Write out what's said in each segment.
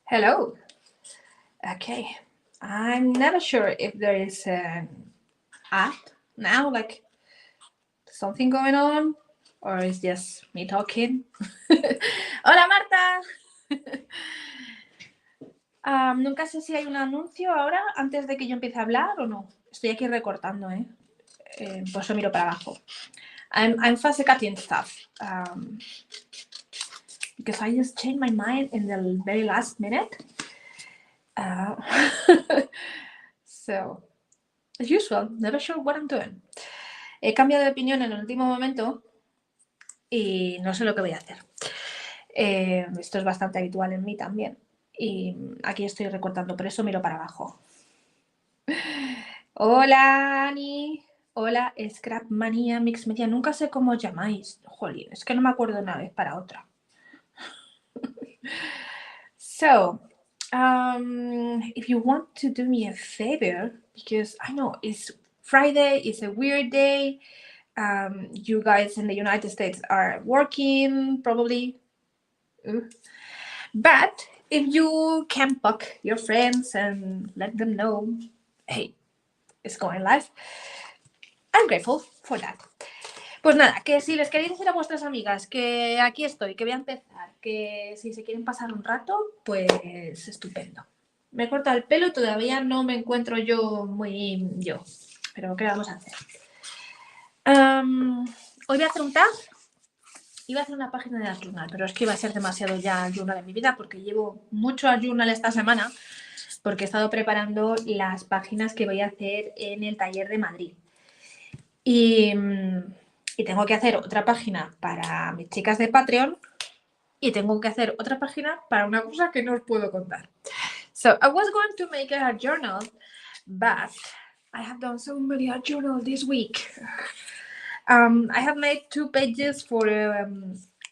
Hello. Okay. I'm not sure if there is an ad now, like something going on, or it's just me talking. Hola, Marta. Nunca sé si hay un anuncio ahora antes de que yo empiece a hablar o no. Estoy aquí recortando, por eso miro para abajo. I'm fast cutting stuff. Because I just changed my mind in the very last minute. So, as usual, never sure what I'm doing. He cambiado de opinión en el último momento y no sé lo que voy a hacer. Esto es bastante habitual en mí también. Y aquí estoy recortando, por eso miro para abajo. Hola, Ani. Hola, Scrap Manía Mix Media. Nunca sé cómo os llamáis. Jolín, es que no me acuerdo una vez para otra. So, if you want to do me a favor, because I know it's Friday, it's a weird day. You guys in the United States are working, probably. But if you can book your friends and let them know, hey, it's going live, I'm grateful for that. Pues nada, que si les queréis decir a vuestras amigas que aquí estoy, que voy a empezar, que si se quieren pasar un rato, pues estupendo. Me he cortado el pelo y todavía no me encuentro yo muy yo. Pero ¿qué vamos a hacer? Hoy voy a hacer un tag. Iba a hacer una página de journal, pero es que iba a ser demasiado ya journal en mi vida porque llevo mucho a journal esta semana porque he estado preparando las páginas que voy a hacer en el taller de Madrid. Y tengo que hacer otra página para mis chicas de Patreon y tengo que hacer otra página para una cosa que no os puedo contar. So I was going to make a journal, but I have done so many a journal this week. I have made 2 pages for a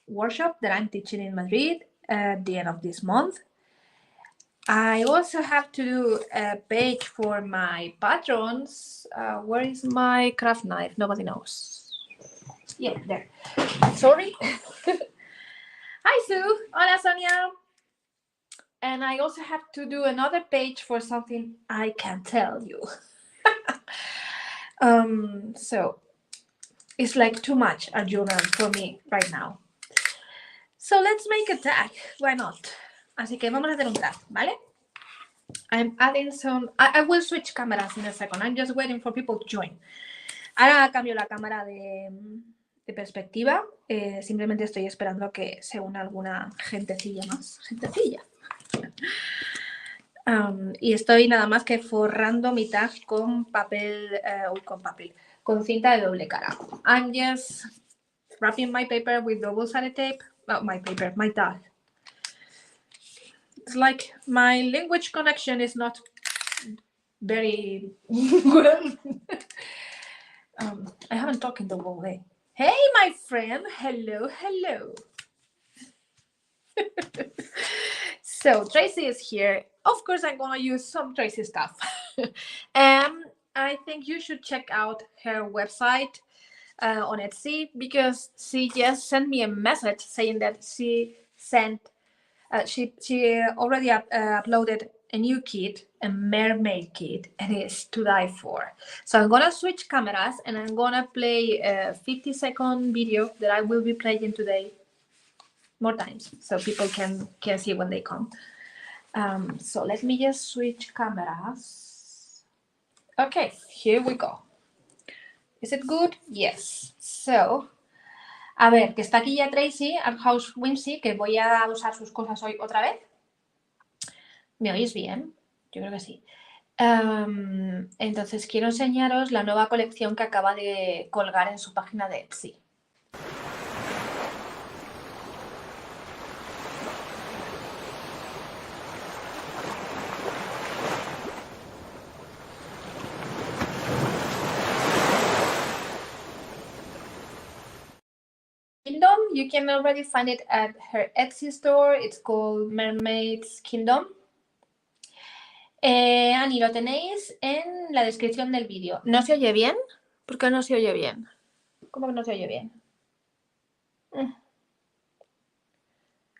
workshop that I'm teaching in Madrid at the end of this month. I also have to do a page for my patrons. Where is my craft knife? Nobody knows. Yeah, there. Sorry. Hi, Sue. Hola, Sonia. And I also have to do another page for something I can't tell you. So it's like too much a journal for me right now. So let's make a tag. Why not? Así que vamos a hacer un tag, ¿vale? I'm adding some... I will switch cameras in a second. I'm just waiting for people to join. Ahora cambio la cámara de perspectiva. Simplemente estoy esperando que se una alguna gentecilla más. Gentecilla. Y estoy nada más que forrando mi tag con papel... con cinta de doble cara. I'm just wrapping my paper with double-sided tape. Oh, my tag. It's like my language connection is not very good. I haven't talked in the whole day. Hey, my friend. Hello, hello. So Tracy is here. Of course, I'm gonna use some Tracy stuff. I think you should check out her website on Etsy because she just sent me a message saying that she already uploaded a new kit, a mermaid kit, and it's to die for. So I'm gonna switch cameras and I'm gonna play a 50-second video that I will be playing today more times so people can see when they come. So let me just switch cameras. Okay, here we go. Is it good? Yes. So, a ver, que está aquí ya Tracy, House Whimsy, que voy a usar sus cosas hoy otra vez. ¿Me oís bien? Yo creo que sí. Entonces, quiero enseñaros la nueva colección que acaba de colgar en su página de Etsy. Kingdom, you can already find it at her Etsy store. It's called Mermaid's Kingdom. Ani, lo tenéis en la descripción del vídeo. ¿No se oye bien? ¿Por qué no se oye bien? ¿Cómo que no se oye bien?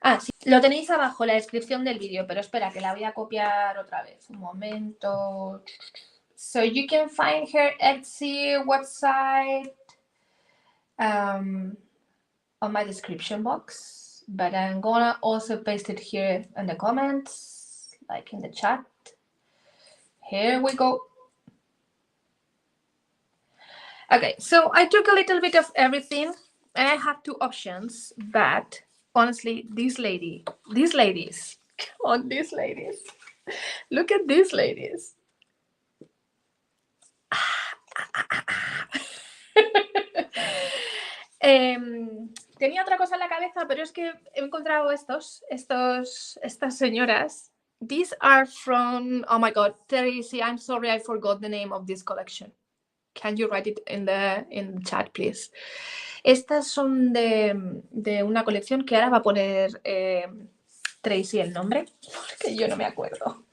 Ah, sí, lo tenéis abajo en la descripción del vídeo, pero espera, que la voy a copiar otra vez. Un momento. So you can find her Etsy website on my description box, but I'm gonna also paste it here in the comments, like in the chat. Here we go. Okay, so I took a little bit of everything, and I have two options, but honestly, these ladies, come on, these ladies, look at these ladies. Tenía otra cosa en la cabeza, pero es que he encontrado estas señoras. These are from, oh my god, Teresi, I'm sorry, I forgot the name of this collection. Can you write it in the chat, please? Estas son de una colección que ahora va a poner Tracy el nombre, porque yo no me acuerdo.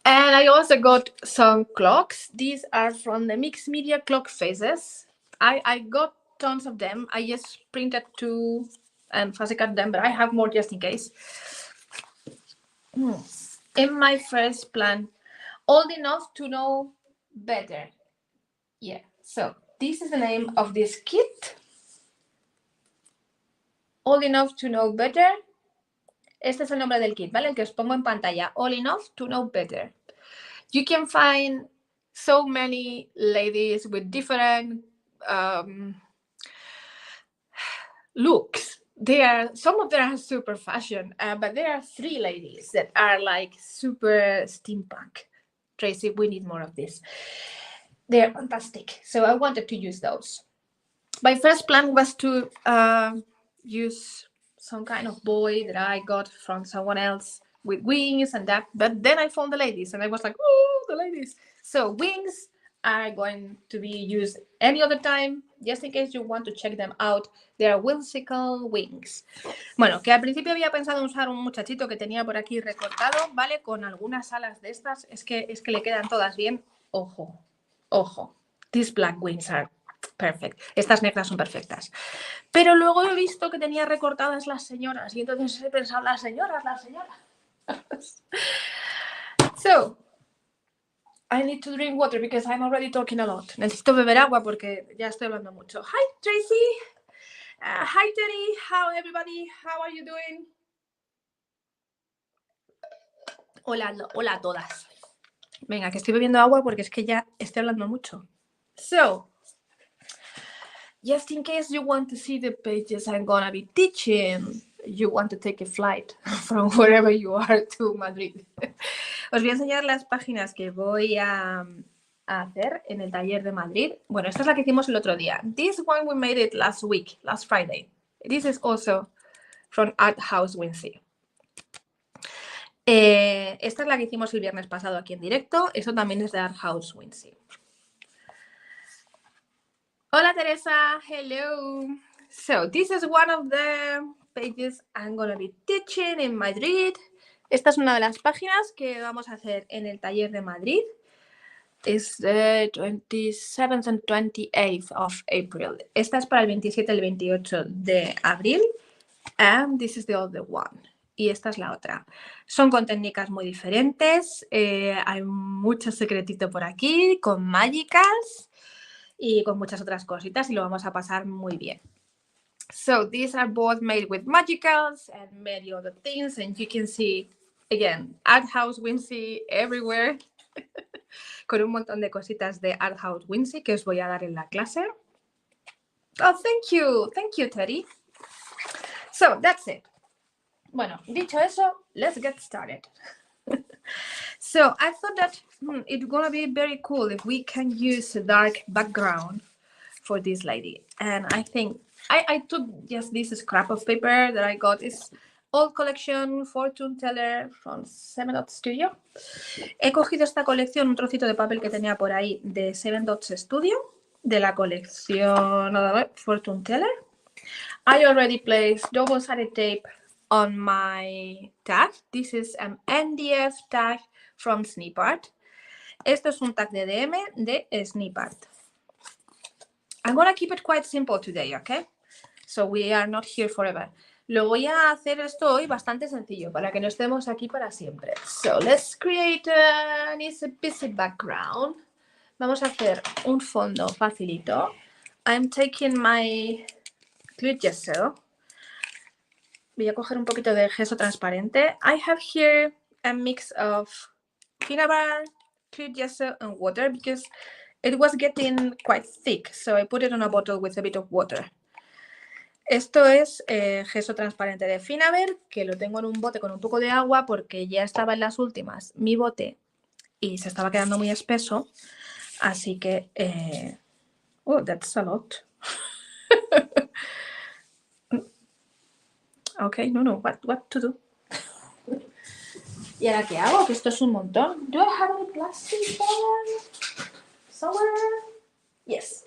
And I also got some clocks. These are from the Mixed Media Clock Faces. I got tons of them. I just printed 2 and fussy cut them, but I have more just in case. In my first plan, old enough to know better. Yeah, so this is the name of this kit. Old enough to know better. Este es el nombre del kit, ¿vale? El que os pongo en pantalla. Old enough to know better. You can find so many ladies with different looks. Some of them are super fashion, but there are 3 ladies that are like super steampunk. Tracy, we need more of this. They're fantastic. So I wanted to use those. My first plan was to use some kind of boy that I got from someone else with wings and that, but then I found the ladies and I was like, oh, the ladies. So wings are going to be used any other time, just in case you want to check them out. They are whimsical wings. Bueno, que al principio había pensado en usar un muchachito que tenía por aquí recortado, ¿vale? Con algunas alas de estas, es que le quedan todas bien. Ojo, ojo. These black wings are perfect. Estas negras son perfectas. Pero luego he visto que tenía recortadas las señoras y entonces he pensado, las señoras. So, I need to drink water because I'm already talking a lot. Necesito beber agua porque ya estoy hablando mucho. Hi, Tracy. Hi, Terry. How everybody? How are you doing? Hola a todas. Venga, que estoy bebiendo agua porque es que ya estoy hablando mucho. So, just in case you want to see the pages I'm gonna be teaching, you want to take a flight from wherever you are to Madrid. Os voy a enseñar las páginas que voy a hacer en el taller de Madrid. Bueno, esta es la que hicimos el otro día. This one we made it last Friday. This is also from Art House Wincy. Esta es la que hicimos el viernes pasado aquí en directo. Eso también es de Art House Wincy. Hola Teresa, hello. So this is one of the pages I'm going to be teaching in Madrid. Esta es una de las páginas que vamos a hacer en el taller de Madrid. Es the 27th and 28th of April. Esta es para el 27 y el 28 de abril. And this is the other one. Y esta es la otra. Son con técnicas muy diferentes. Hay mucho secretito por aquí, con mágicas y con muchas otras cositas y lo vamos a pasar muy bien. So these are both made with magicals and many other things, and you can see again Art House Wincy everywhere. Con un montón de cositas de Art House Wincy que os voy a dar en la clase. Oh, thank you, Teddy. So that's it. Bueno, dicho eso, let's get started. So I thought that it's gonna be very cool if we can use a dark background for this lady. And I think I took just this scrap of paper that I got. It's old collection Fortune Teller from 7 Dot Studio. He cogido esta colección, un trocito de papel que tenía por ahí de 7 Dots Studio, de la colección Fortune Teller. I already placed double-sided tape on my tag. This is an NDF tag from SnipArt. Esto es un tag de DM de SnipArt. I'm going to keep it quite simple today, okay? So we are not here forever. Lo voy a hacer esto hoy bastante sencillo para que no estemos aquí para siempre. So, let's create an easy peasy background. Vamos a hacer un fondo facilito. I'm taking my clear gesso. Voy a coger un poquito de gesso transparente. I have here a mix of peanut clear gesso and water because it was getting quite thick. So I put it on a bottle with a bit of water. Esto es gesso transparente de Finaver, que lo tengo en un bote con un poco de agua porque ya estaba en las últimas mi bote y se estaba quedando muy espeso. Así que... oh, that's a lot. Ok, no, what to do? ¿Y ahora qué hago? Que esto es un montón. Do I have any plastic there? Somewhere? Yes.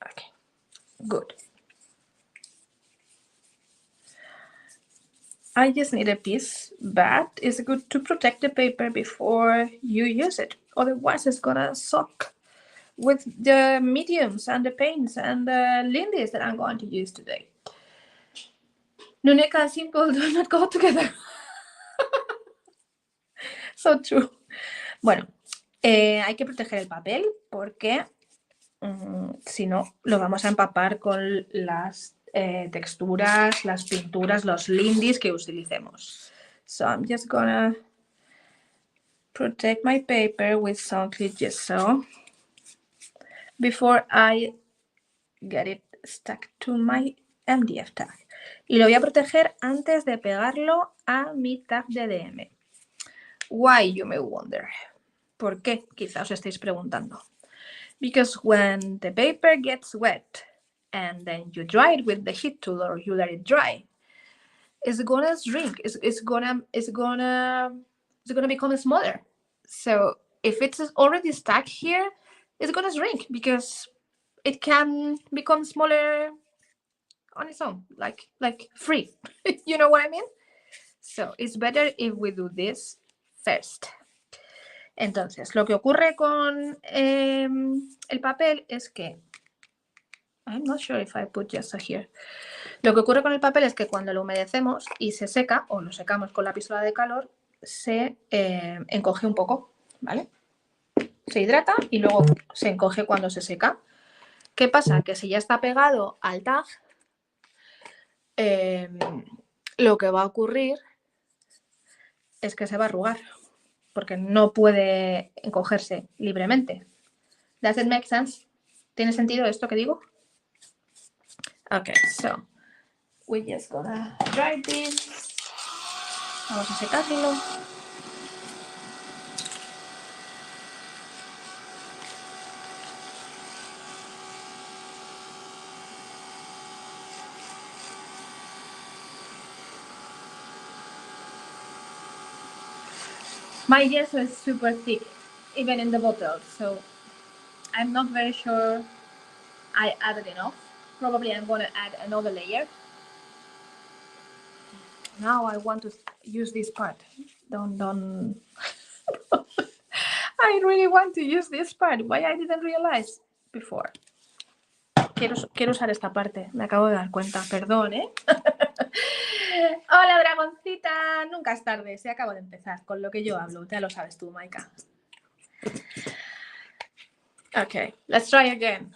Okay, good. I just need a piece, but it's good to protect the paper before you use it. Otherwise, it's gonna soak with the mediums and the paints and the lindies that I'm going to use today. Nunica and simple do not go together. So true. Bueno, hay que proteger el papel porque si no, lo vamos a empapar con las texturas, las pinturas, los lindis que utilicemos. So I'm just gonna protect my paper with some clear gesso before I get it stuck to my MDF tag. Y lo voy a proteger antes de pegarlo a mi tag de DM. Why, you may wonder. ¿Por qué? Quizás os estéis preguntando. Because when the paper gets wet and then you dry it with the heat tool or you let it dry, it's gonna shrink. It's gonna become smaller. So if it's already stuck here, it's gonna shrink because it can become smaller on its own, like free. You know what I mean? So it's better if we do this first. Entonces, lo que ocurre con el papel es que... I'm not sure if I put gesso here. Lo que ocurre con el papel es que cuando lo humedecemos y se seca, o lo secamos con la pistola de calor, se encoge un poco, ¿vale? Se hidrata y luego se encoge cuando se seca. ¿Qué pasa? Que si ya está pegado al tag, lo que va a ocurrir es que se va a arrugar, porque no puede encogerse libremente. Does it make sense? ¿Tiene sentido esto que digo? Okay, so we just gonna dry this. Vamos a secarlo. My gesso is super thick, even in the bottle, so I'm not very sure I added enough. Probably I'm going to add another layer. Now I want to use this part. Don't. I really want to use this part. Why I didn't realize before? Quiero usar esta parte. Me acabo de dar cuenta. Perdón, ¿eh? Hola, dragoncita. Nunca es tarde. Se acabo de empezar con lo que yo hablo. Ya lo sabes tú, Maika. Ok, let's try again.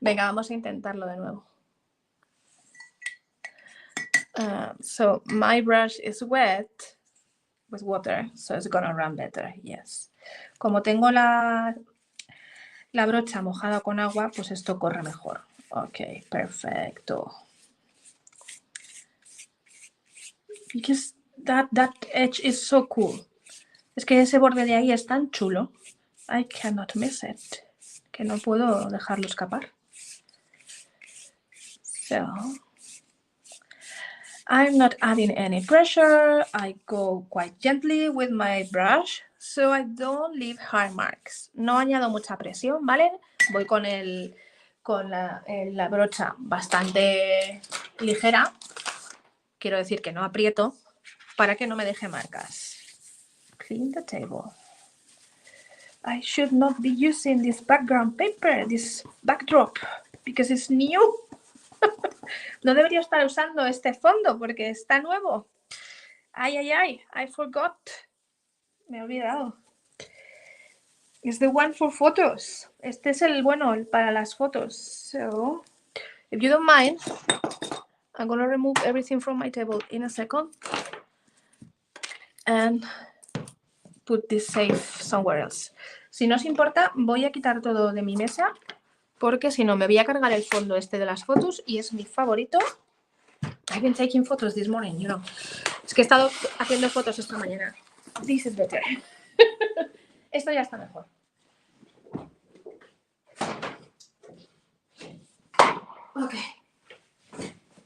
Venga, vamos a intentarlo de nuevo. So my brush is wet with water, so it's gonna run better, yes. Como tengo la brocha mojada con agua, pues esto corre mejor. Ok, perfecto. Because that edge is so cool. Es que ese borde de ahí es tan chulo. I cannot miss it. Que no puedo dejarlo escapar. So, I'm not adding any pressure. I go quite gently with my brush so I don't leave hard marks. No añado mucha presión, ¿vale? Voy con la brocha bastante ligera. Quiero decir que no aprieto para que no me deje marcas. Clean the table. I should not be using this background paper, this backdrop, because it's new. No debería estar usando este fondo porque está nuevo. Ay, ay, ay, I forgot. Me he olvidado. It's the one for photos. Este es el bueno para las fotos. So, if you don't mind, I'm gonna remove everything from my table in a second and put this safe somewhere else. Si no os importa, voy a quitar todo de mi mesa porque si no me voy a cargar el fondo este de las fotos y es mi favorito. I've been taking photos this morning, you know. Es que he estado haciendo fotos esta mañana. This is better. Esto ya está mejor. Okay.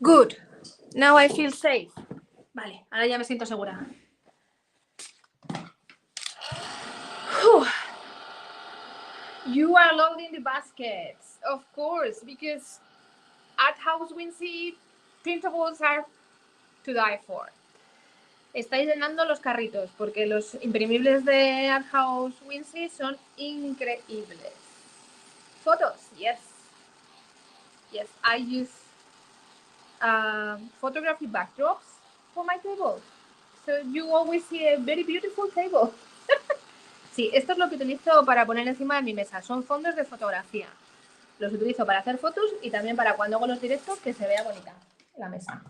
Good. Now I feel safe. Vale, ahora ya me siento segura. You are loading the baskets, of course, because Art House Wincy printables are to die for. Estáis llenando los carritos porque los imprimibles de Art House Wincy son increíbles. Photos, yes. Yes, I use photography backdrops for my table. So you always see a very beautiful table. Sí, esto es lo que utilizo para poner encima de mi mesa. Son fondos de fotografía. Los utilizo para hacer fotos y también para cuando hago los directos que se vea bonita la mesa.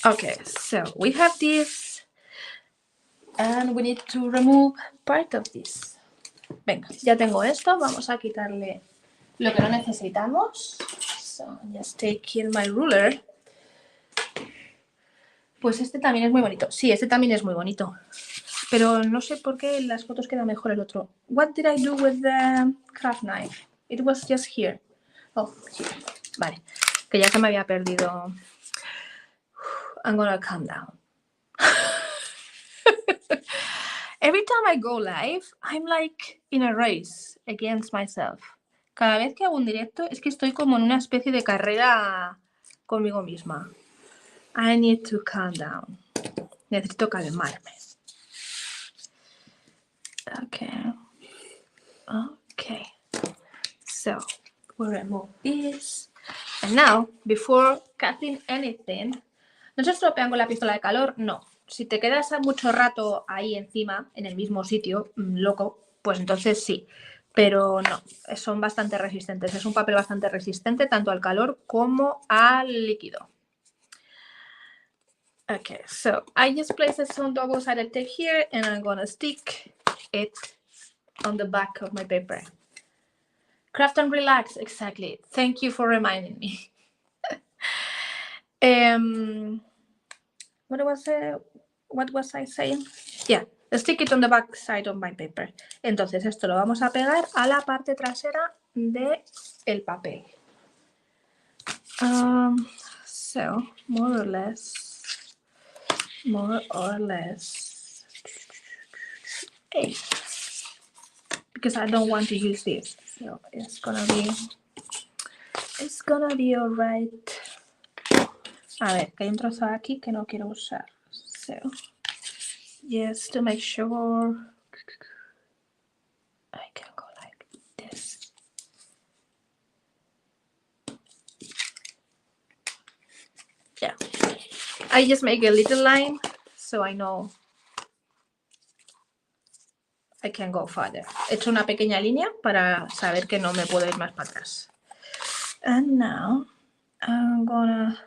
Okay, so we have this and we need to remove part of this. Venga, ya tengo esto. Vamos a quitarle lo que no necesitamos. So just taking my ruler. Pues este también es muy bonito. Sí, este también es muy bonito. Pero no sé por qué en las fotos queda mejor el otro. What did I do with the craft knife? It was just here. Oh, here. Vale. Que ya se me había perdido. I'm gonna calm down. Every time I go live, I'm like in a race against myself. Cada vez que hago un directo es que estoy como en una especie de carrera conmigo misma. I need to calm down. Necesito calmarme. Okay. Okay. So, we'll remove this. And now, before cutting anything, ¿no se estropean con la pistola de calor? No. Si te quedas mucho rato ahí encima, en el mismo sitio, loco, pues entonces sí. Pero no, son bastante resistentes. Es un papel bastante resistente tanto al calor como al líquido. Okay, so I just placed some double-sided tape here and I'm gonna stick it on the back of my paper. Craft and relax, exactly. Thank you for reminding me. What was I saying? Yeah, stick it on the back side of my paper. Entonces esto lo vamos a pegar a la parte trasera del papel. So, more or less. Hey. Because I don't want to use this. So it's gonna be alright. A ver, que hay un trozo aquí que no quiero usar. So, just to make sure I can go like this. Yeah. I just make a little line so I know I can go further. He hecho una pequeña línea para saber que no me puedo ir más para atrás. And now I'm gonna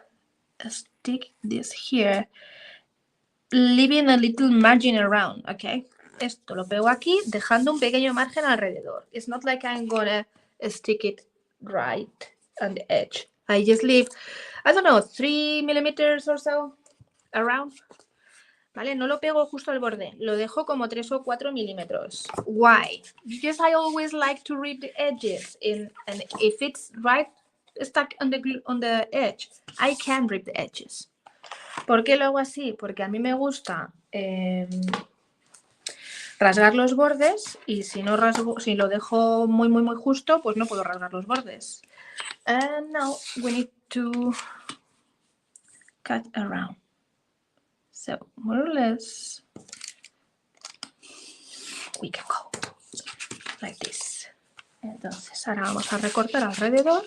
stick this here, leaving a little margin around, okay? Esto lo pego aquí, dejando un pequeño margen alrededor. It's not like I'm gonna stick it right on the edge. I just leave, I don't know, 3 millimeters or so around. ¿Vale? No lo pego justo al borde, lo dejo como 3 o 4 milímetros. Why? Because I always like to rip the edges, and if it's right stuck on the edge, I can rip the edges. ¿Por qué lo hago así? Porque a mí me gusta rasgar los bordes y si lo dejo muy justo, pues no puedo rasgar los bordes. And now we need to cut around. So, more or less, we can go like this. Entonces, ahora vamos a recortar alrededor.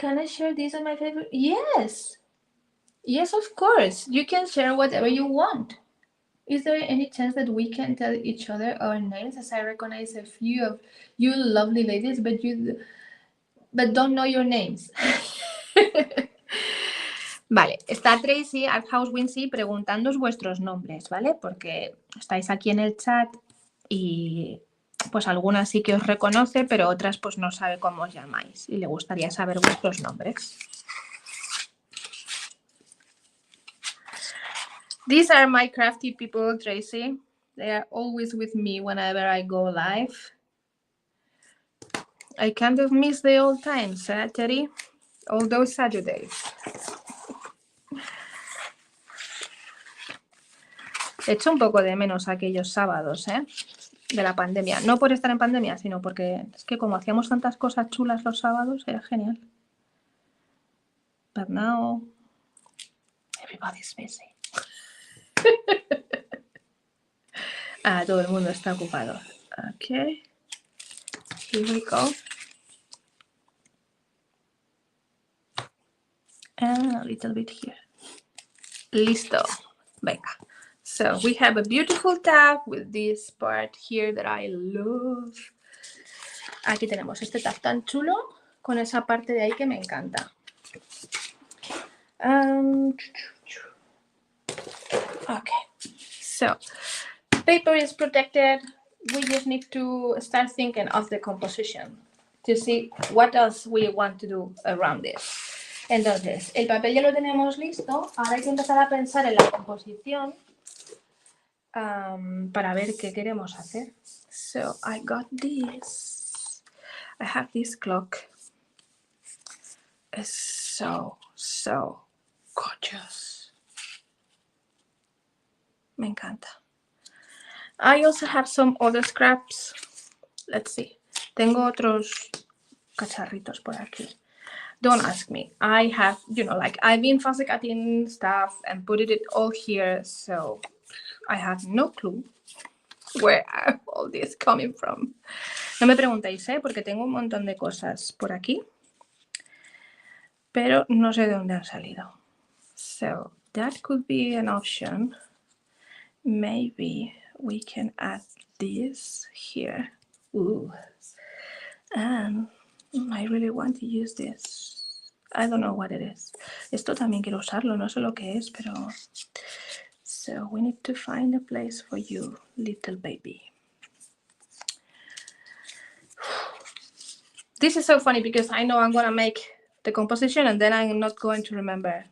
can I share this on my favorite? Yes. Yes, of course. You can share whatever you want. Is there any chance that we can tell each other our names, as I recognize a few of you lovely ladies, but don't know your names? Vale, está Tracy at House Wincy preguntándoos vuestros nombres, ¿vale? Porque estáis aquí en el chat y pues algunas sí que os reconoce, pero otras pues no sabe cómo os llamáis y le gustaría saber vuestros nombres. These are my crafty people, Tracy. They are always with me whenever I go live. I kind of miss the old times, Terry? All those Saturdays. Echo un poco de menos aquellos sábados, de la pandemia. No por estar en pandemia, sino porque es que como hacíamos tantas cosas chulas los sábados, era genial. But now, everybody's busy. Todo el mundo está ocupado. Okay. Here we go. And a little bit here. Listo. Venga. So we have a beautiful tab with this part here that I love. Aquí tenemos este tab tan chulo con esa parte de ahí que me encanta. Okay. So paper is protected. We just need to start thinking of the composition to see what else we want to do around this. Entonces, el papel ya lo tenemos listo. Ahora hay que empezar a pensar en la composición para ver qué queremos hacer. So, I got this. I have this clock. It's so gorgeous. Me encanta. I also have some other scraps. Let's see. Tengo otros cacharritos por aquí. Don't ask me. I have, I've been fussy cutting stuff and put it all here, so I have no clue where are all this coming from. No me preguntéis, porque tengo un montón de cosas por aquí, pero no sé de dónde han salido. So that could be an option. Maybe we can add this here. Ooh. And I really want to use this. I don't know what it is. Esto también quiero usarlo, no sé lo que es, pero... So we need to find a place for you, little baby. This is so funny because I know I'm going to make the composition and then I'm not going to remember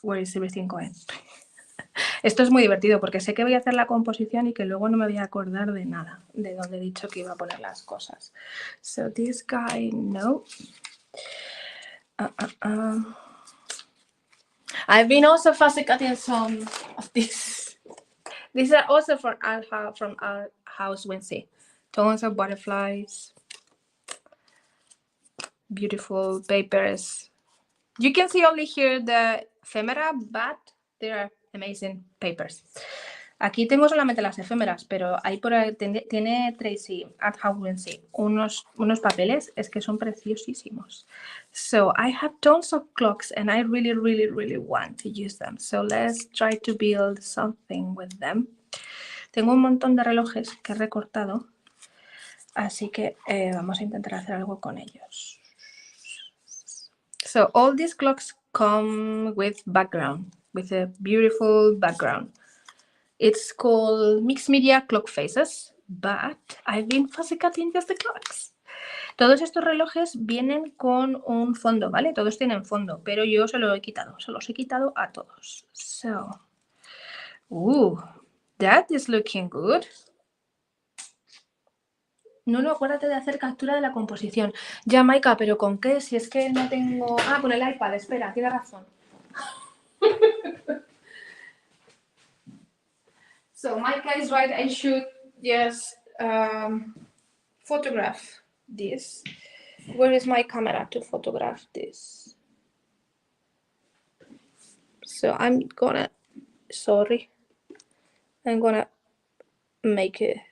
where is everything going. Esto es muy divertido porque sé que voy a hacer la composición y que luego no me voy a acordar de nada, de donde he dicho que iba a poner las cosas. So this guy, no. I've been also fussy cutting some of these. These are also from our house Wincy. Tons of butterflies. Beautiful papers. You can see only here the ephemera, but they are amazing papers. Aquí tengo solamente las efémeras, pero ahí por ahí tiene Tracy at House Wincy unos papeles, es que son preciosísimos. So I have tons of clocks and I really want to use them. So let's try to build something with them. Tengo un montón de relojes que he recortado, así que vamos a intentar hacer algo con ellos. So all these clocks come with background, with a beautiful background. It's called Mixed Media Clock Faces, but I've been fussy cutting just the clocks. Todos estos relojes vienen con un fondo, ¿vale? Todos tienen fondo, pero yo se los he quitado a todos. So, that is looking good. No, acuérdate de hacer captura de la composición. Ya, Maika, ¿pero con qué? Si es que no tengo... Ah, con el iPad, espera, tienes razón. So, Maika is right, I should just photograph this. Where is my camera to photograph this? So, I'm gonna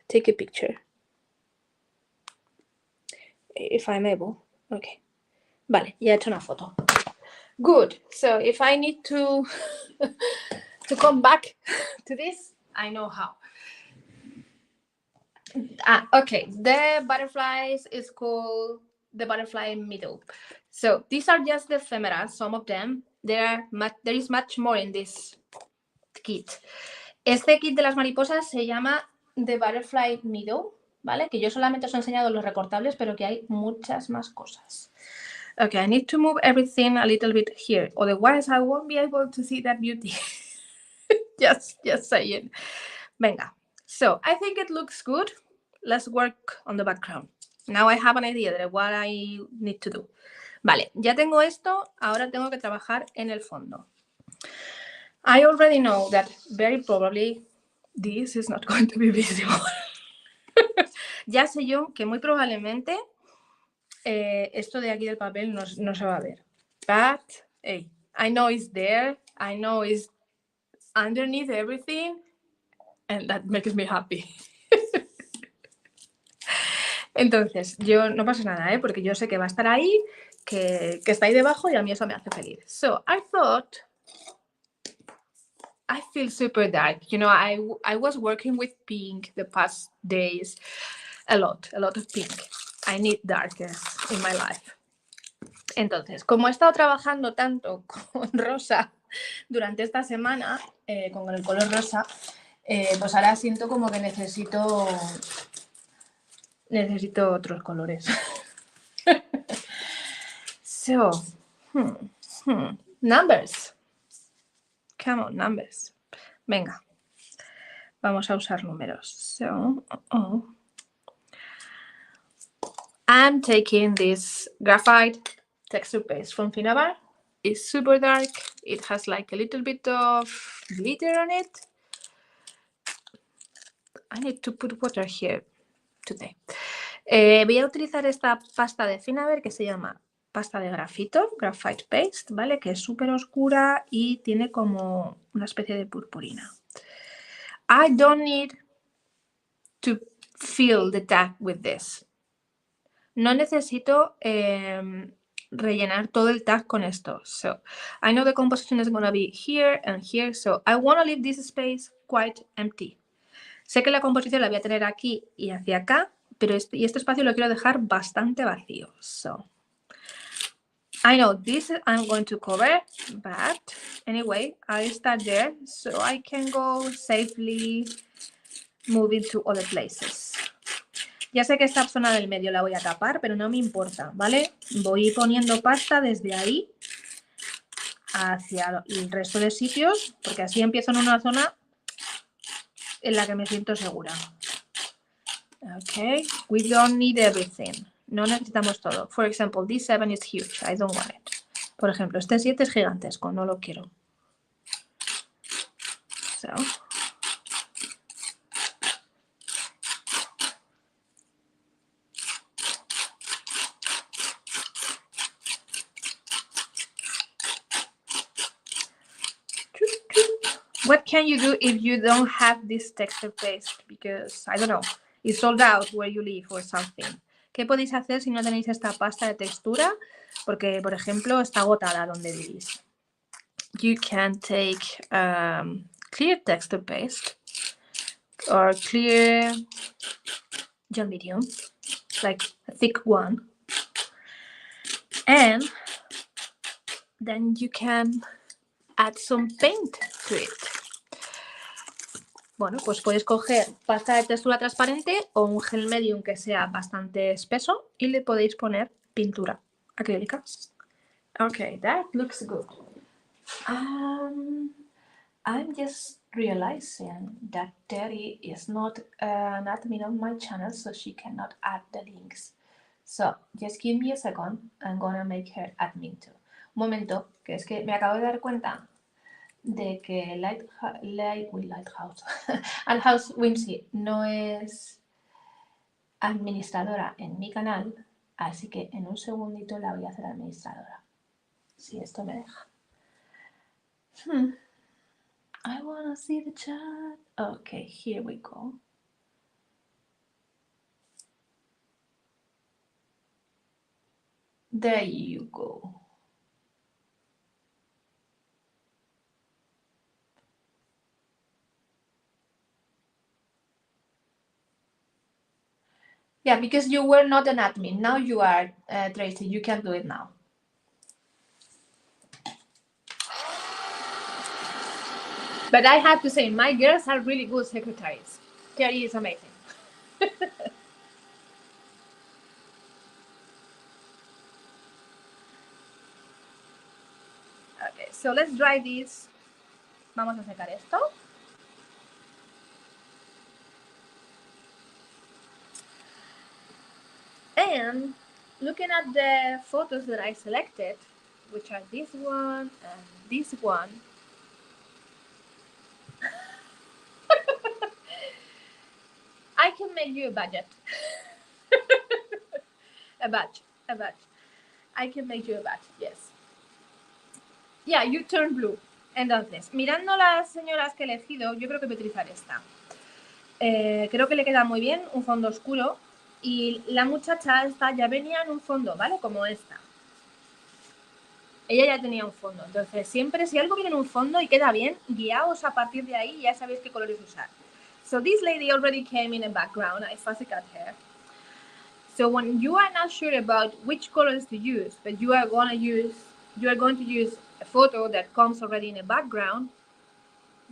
take a picture. If I'm able. Okay. Vale, ya he hecho una foto. Good. So if I need to come back to this, I know how. Okay. The butterflies is called the butterfly middle. So these are just the ephemera, some of them. There is much more in this kit. Este kit de las mariposas se llama The Butterfly Middle, ¿vale? Que yo solamente os he enseñado los recortables, pero que hay muchas más cosas. Okay, I need to move everything a little bit here, otherwise I won't be able to see that beauty. just saying. Venga. So, I think it looks good. Let's work on the background. Now I have an idea of what I need to do. Vale, ya tengo esto, ahora tengo que trabajar en el fondo. I already know that very probably this is not going to be visible. Ya sé yo que muy probablemente esto de aquí del papel no se va a ver. But, hey, I know it's there. I know it's underneath everything. And that makes me happy. Entonces, yo no pasa nada, porque yo sé que va a estar ahí, que está ahí debajo y a mí eso me hace feliz. So, I thought... I feel super dark. You know, I was working with pink the past days. A lot of pink. I need darkness in my life. Entonces, como he estado trabajando tanto con rosa durante esta semana, con el color rosa, pues ahora siento como que necesito otros colores. So, numbers. Come on, numbers. Venga, vamos a usar números. So, I'm taking this graphite texture paste from Finabar. It's super dark. It has like a little bit of glitter on it. I need to put water here today. Voy a utilizar esta pasta de Finabar que se llama pasta de grafito, graphite paste, ¿vale? Que es súper oscura y tiene como una especie de purpurina. I don't need to fill the tag with this. No necesito rellenar todo el tag con esto. So, I know the composition is going to be here and here, so I want to leave this space quite empty. Sé que la composición la voy a tener aquí y hacia acá, pero este espacio lo quiero dejar bastante vacío. So, I know this I'm going to cover, but anyway, I start there so I can go safely moving to other places. Ya sé que esta zona del medio la voy a tapar, pero no me importa, ¿vale? Voy poniendo pasta desde ahí hacia el resto de sitios, porque así empiezo en una zona en la que me siento segura. Ok, we don't need everything. No necesitamos todo. For example, this 7 is huge. I don't want it. Por ejemplo, este 7 es gigantesco. No lo quiero. So. What can you do if you don't have this texture paste? Because, I don't know, it's sold out where you live or something. ¿Qué podéis hacer si no tenéis esta pasta de textura? Porque, por ejemplo, está agotada donde vivís. You can take clear texture paste or clear gel medium, like a thick one. And then you can add some paint to it. Bueno, pues podéis coger pasta de textura transparente o un gel medium que sea bastante espeso y le podéis poner pintura acrílica. Okay, that looks good. I'm just realizing that Terry is not an admin on my channel, so she cannot add the links. So, just give me a second. I'm gonna make her admin too. Un momento, que es que me acabo de dar cuenta de que Lighthouse Lighthouse Whimsy no es administradora en mi canal, así que en un segundito la voy a hacer administradora, si esto me deja. I wanna see the chat. Okay, here we go. There you go. Yeah, because you were not an admin. Now you are, Tracy. You can do it now. But I have to say, my girls are really good secretaries. Carrie is amazing. Okay, so let's dry this. Vamos a secar esto. And looking at the photos that I selected, which are this one and this one, I can make you a budget. a batch. I can make you a batch, yes. Yeah, you turn blue. Entonces, mirando las señoras que he elegido, yo creo que voy a utilizar esta. Creo que le queda muy bien, un fondo oscuro. Y la muchacha esta ya venía en un fondo, ¿vale? Como esta. Ella ya tenía un fondo. Entonces, siempre, si algo viene en un fondo y queda bien, guiaos a partir de ahí y ya sabéis qué colores usar. So this lady already came in a background. I fuzzy cut her. So when you are not sure about which colors to use, but you are going to use a photo that comes already in a background,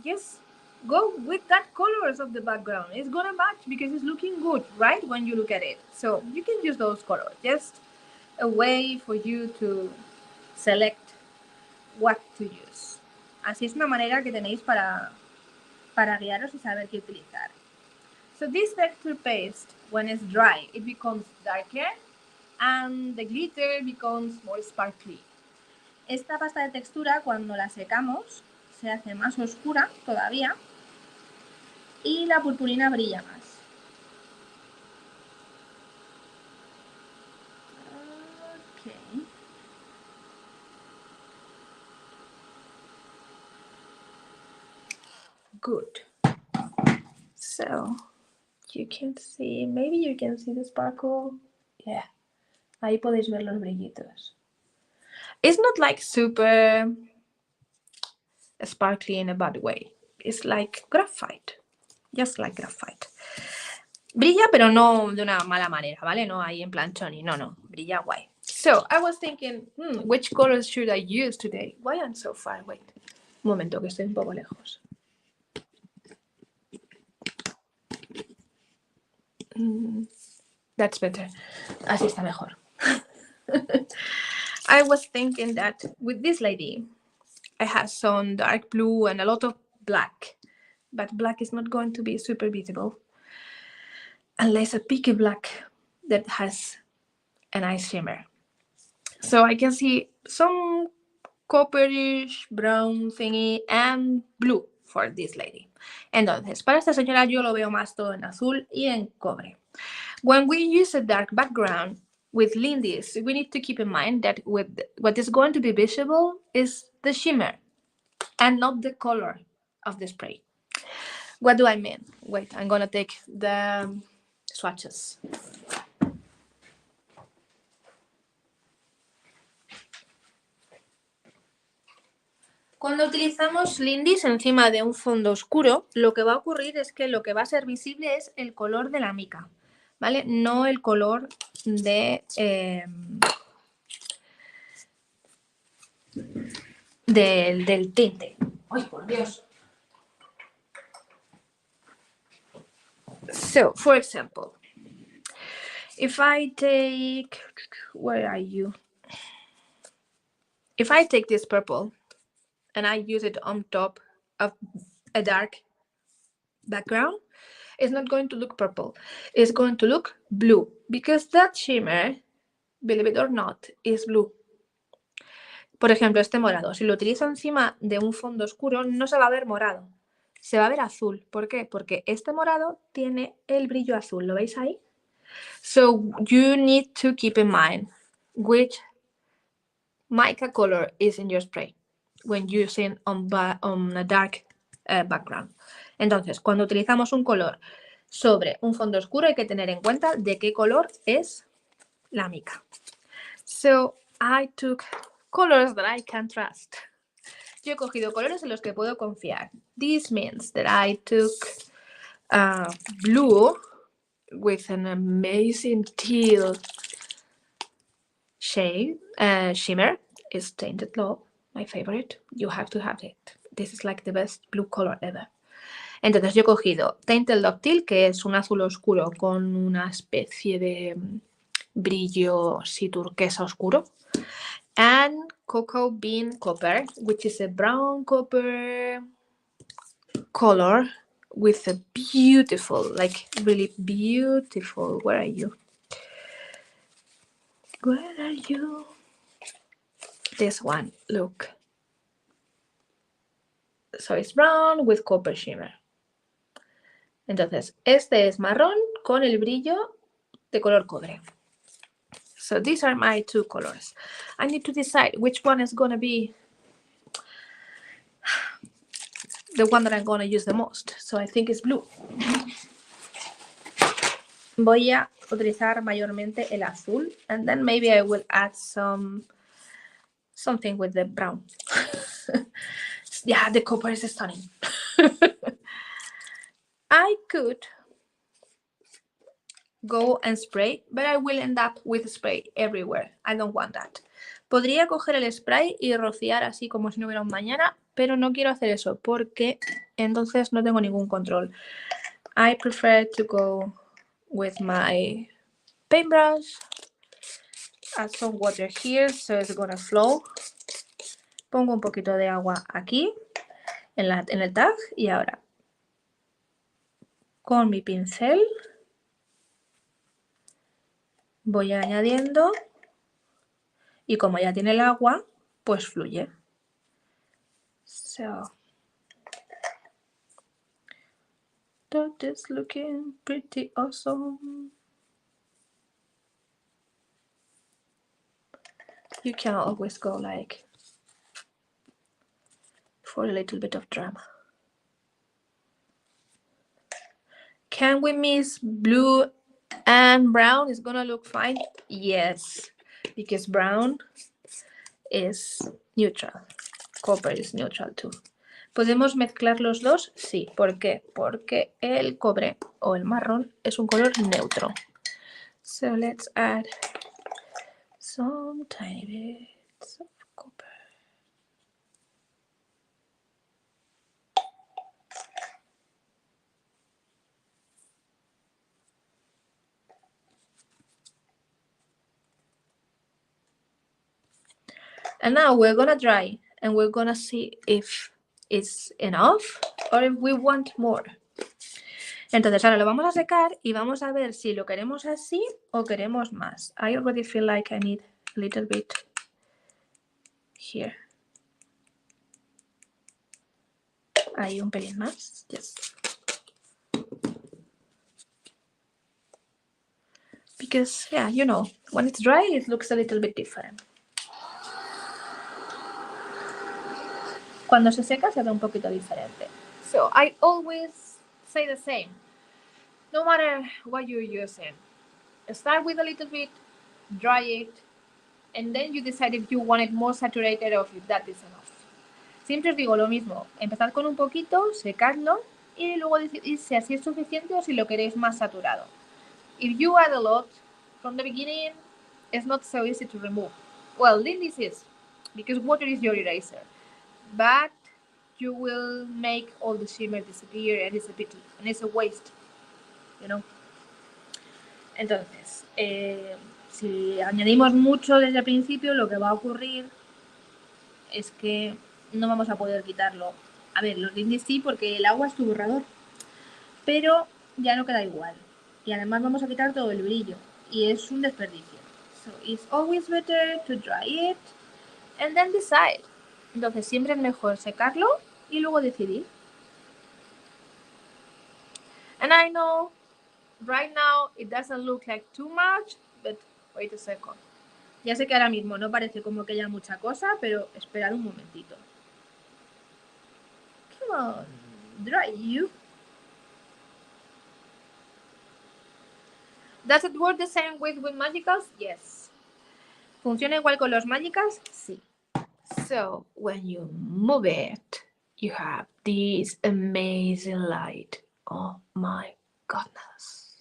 just go with that colors of the background. It's gonna match because it's looking good, right? When you look at it. So you can use those colors. Just a way for you to select what to use. Así es una manera que tenéis para guiaros y saber qué utilizar. So this texture paste, when it's dry, it becomes darker and the glitter becomes more sparkly. Esta pasta de textura, cuando la secamos, se hace más oscura todavía y la purpurina brilla más. Okay. Good. So you can see, maybe you can see the sparkle. Yeah. Ahí podéis ver los brillitos. It's not like super sparkly in a bad way. It's like graphite. Just like graphite. Brilla, pero no de una mala manera, ¿vale? No ahí en plan choni. No. Brilla guay. So, I was thinking, which colors should I use today? Why I'm so far? Wait. Un momento, que estoy un poco lejos. That's better. Así está mejor. I was thinking that with this lady, I have some dark blue and a lot of black. But black is not going to be super visible. Unless a peaky black that has a nice shimmer. So I can see some copperish, brown thingy and blue for this lady. Entonces, para esta señora yo lo veo más todo en azul y en cobre. When we use a dark background with Lindy's, we need to keep in mind that what is going to be visible is the shimmer and not the color of the spray. What do I mean? Wait, I'm going to take the swatches. Cuando utilizamos Lindy's encima de un fondo oscuro, lo que va a ocurrir es que lo que va a ser visible es el color de la mica, ¿vale? No el color de, del tinte. ¡Ay, por Dios! So, for example, if I take... Where are you? If I take this purple and I use it on top of a dark background, it's not going to look purple. It's going to look blue because that shimmer, believe it or not, is blue. Por ejemplo, este morado, si lo utilizo encima de un fondo oscuro, no se va a ver morado, se va a ver azul. ¿Por qué? Porque este morado tiene el brillo azul. ¿Lo veis ahí? So you need to keep in mind which mica color is in your spray when using on a dark background. Entonces, cuando utilizamos un color sobre un fondo oscuro hay que tener en cuenta de qué color es la mica. So I took colors that I can trust. Yo he cogido colores en los que puedo confiar. This means that I took blue with an amazing teal shade. Shimmer is Tainted Love, my favorite. You have to have it. This is like the best blue color ever. Entonces yo he cogido Tainted Love Teal, que es un azul oscuro con una especie de brillo así turquesa oscuro. And Cocoa Bean Copper, which is a brown copper color with a beautiful, like really beautiful, where are you? Where are you? This one, look. So it's brown with copper shimmer. Entonces, este es marrón con el brillo de color cobre. So these are my two colors. I need to decide which one is going to be the one that I'm going to use the most. So I think it's blue. Voy a utilizar mayormente el azul, and then maybe I will add something with the brown. Yeah, the copper is stunning. I could go and spray, but I will end up with spray everywhere. I don't want that. Podría coger el spray y rociar así como si no hubiera un mañana, pero no quiero hacer eso porque entonces no tengo ningún control. I prefer to go with my paintbrush, add some water here so it's gonna flow. Pongo un poquito de agua aquí en el tag y ahora con mi pincel voy añadiendo y como ya tiene el agua, pues fluye. So that is looking pretty awesome. You can always go like for a little bit of drama. Can we mix blue and brown? Is gonna look fine? Yes, because brown is neutral. Copper is neutral too. ¿Podemos mezclar los dos? Sí. ¿Por qué? Porque el cobre o el marrón es un color neutro. So let's add some tiny bits of copper. And now we're gonna dry and we're gonna see if it's enough or if we want more. Entonces ahora lo vamos a secar y vamos a ver si lo queremos así o queremos más. I already feel like I need a little bit here. Ahí un pelín más. Yes. Because, yeah, you know, when it's dry, it looks a little bit different. Cuando se seca, se ve un poquito diferente. So, I always say the same. No matter what you're using, start with a little bit, dry it, and then you decide if you want it more saturated or if that is enough. Siempre os digo lo mismo. Empezad con un poquito, secadlo, y luego decidid si así es suficiente o si lo queréis más saturado. If you add a lot from the beginning, it's not so easy to remove. Well, then this is, because water is your eraser. But you will make all the shimmer disappear and it's a pity, and it's a waste, you know. Entonces, si añadimos mucho desde el principio, lo que va a ocurrir es que no vamos a poder quitarlo. A ver, los lindes sí, porque el agua es tu borrador, pero ya no queda igual. Y además vamos a quitar todo el brillo y es un desperdicio. So it's always better to dry it and then decide. Entonces siempre es mejor secarlo y luego decidir. And I know right now it doesn't look like too much, but wait a second. Ya sé que ahora mismo no parece como que haya mucha cosa, pero esperad un momentito. Come on, dry you. Does it work the same with magicals? Yes. ¿Funciona igual con los mágicas? Sí. So, when you move it, you have this amazing light. Oh my goodness.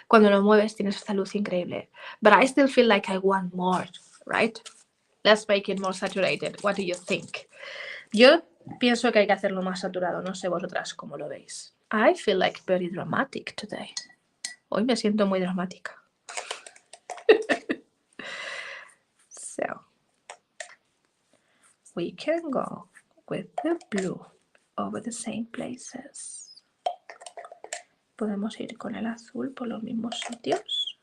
Cuando lo mueves tienes esta luz increíble. But I still feel like I want more, right? Let's make it more saturated. What do you think? Yo pienso que hay que hacerlo más saturado. No sé vosotras cómo lo veis. I feel like very dramatic today. Hoy me siento muy dramática. So, we can go with the blue over the same places. Podemos ir con el azul por los mismos sitios.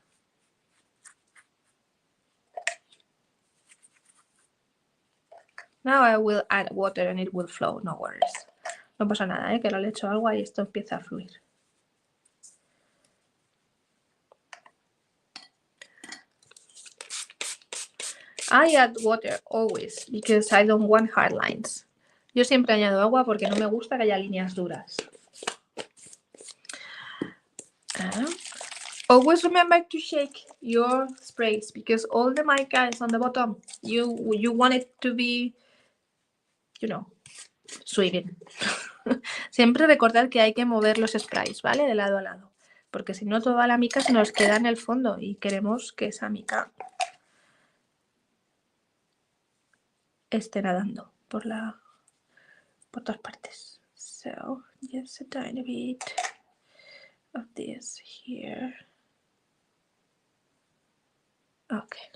Now I will add water and it will flow, no worries. No pasa nada, que ahora le echo agua y esto empieza a fluir. I add water always because I don't want hard lines. Yo siempre añado agua porque no me gusta que haya líneas duras. Always remember to shake your sprays because all the mica is on the bottom. You want it to be, you know, swimming. Siempre recordad que hay que mover los sprays, ¿vale? De lado a lado. Porque si no, toda la mica se nos queda en el fondo y queremos que esa mica esté nadando por todas partes. So, just a tiny bit of this here. Okay.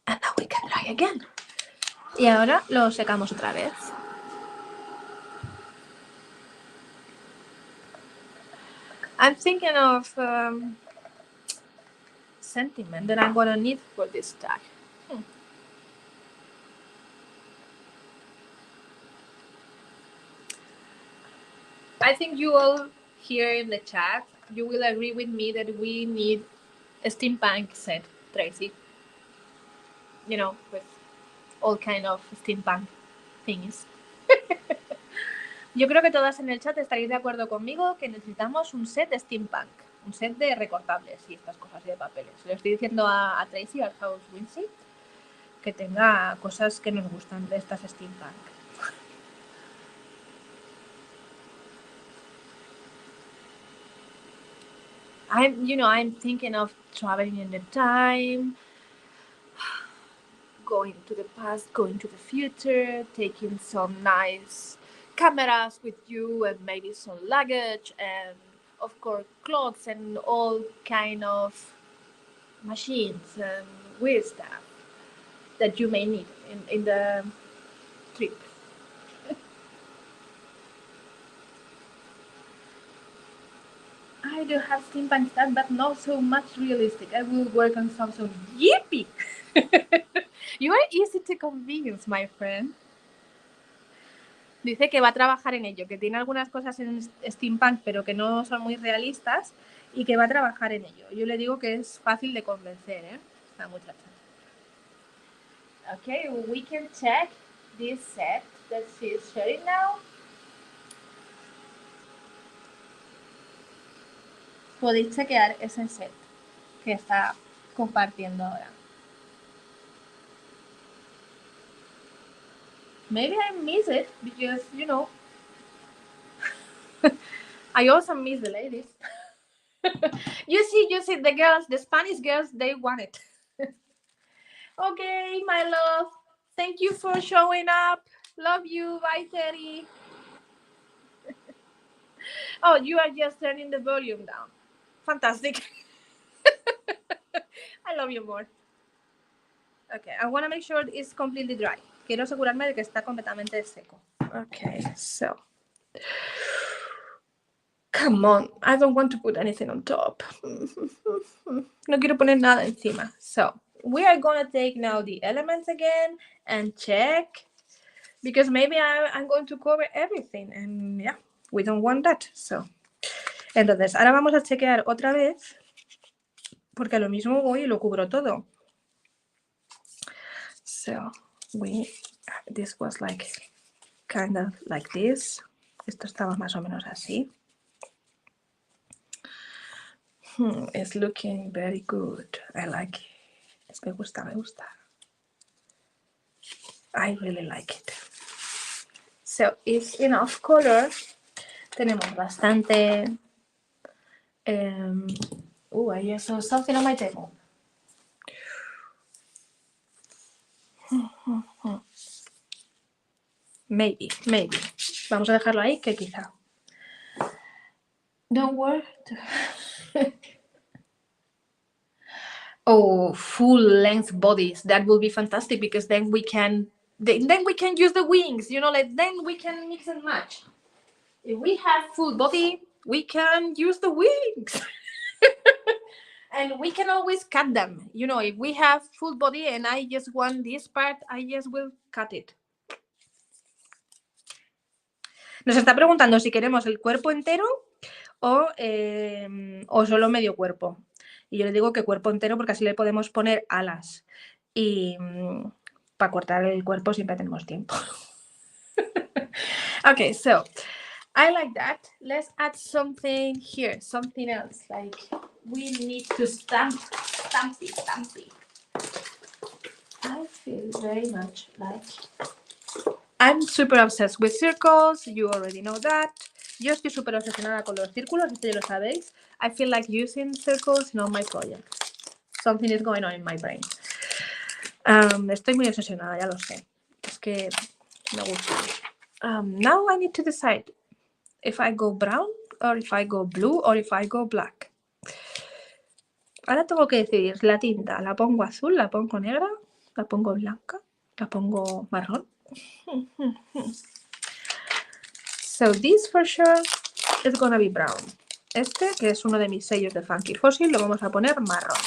And now we can dry again. Y ahora lo secamos otra vez. I'm thinking of sentiment that I'm gonna need for this tag. I think you all here in the chat, you will agree with me that we need a steampunk set, Tracy. You know, with all kind of steampunk things. Yo creo que todas en el chat estaréis de acuerdo conmigo que necesitamos un set de steampunk, un set de recortables y estas cosas de papeles. Le estoy diciendo a Tracy, al House Wincy, que tenga cosas que nos gustan de estas steampunk. I'm thinking of traveling in the time, going to the past, going to the future, taking some nice cameras with you and maybe some luggage and of course clothes and all kind of machines and weird stuff that you may need in the trip. I do have steampunk stuff, but not so much realistic. I will work on some sort of yippee. You are easy to convince, my friend. Dice que va a trabajar en ello, que tiene algunas cosas en steampunk, pero que no son muy realistas y que va a trabajar en ello. Yo le digo que es fácil de convencer, ¿eh? Esta muchacha. Okay, we can check this set that she's sharing now. Podéis chequear ese set que está compartiendo ahora. Maybe I miss it because, I also miss the ladies. You see, the girls, the Spanish girls, they want it. Okay, my love. Thank you for showing up. Love you. Bye, Terry. Oh, you are just turning the volume down. Fantastic. I love you more. Okay, I want to make sure it's completely dry. Quiero asegurarme de que está completamente seco. Okay, so. Come on, I don't want to put anything on top. No quiero poner nada encima. So, we are going to take now the elements again and check. Because maybe I'm going to cover everything. And yeah, we don't want that. So, entonces, ahora vamos a chequear otra vez. Porque lo mismo voy y lo cubro todo. So, this was like, kind of like this. Esto estaba más o menos así. It's looking very good. I like it. Me gusta, me gusta. I really like it. So it's enough color. Tenemos bastante. I just saw something on my table. Maybe. Vamos a dejarlo ahí, que quizá. Don't worry. Oh, full length bodies. That will be fantastic because then we can use the wings, then we can mix and match. If we have full body, we can use the wings. And we can always cut them. If we have full body and I just want this part, I just will cut it. Nos está preguntando si queremos el cuerpo entero o solo medio cuerpo. Y yo le digo que cuerpo entero porque así le podemos poner alas. Y para cortar el cuerpo siempre tenemos tiempo. Okay, so I like that. Let's add something here, something else. Like we need to stamp it. I feel very much like I'm super obsessed with circles. You already know that. Yo estoy súper obsesionada con los círculos, esto ya lo sabéis. I feel like using circles in all my projects. Something is going on in my brain. Estoy muy obsesionada, ya lo sé. Es que me gusta. Now I need to decide if I go brown, or if I go blue, or if I go black. Ahora tengo que decidir la tinta. ¿La pongo azul, la pongo negra, la pongo blanca, la pongo marrón? So this for sure is gonna be brown. Este, que es uno de mis sellos de Funky Fossil, lo vamos a poner marrón.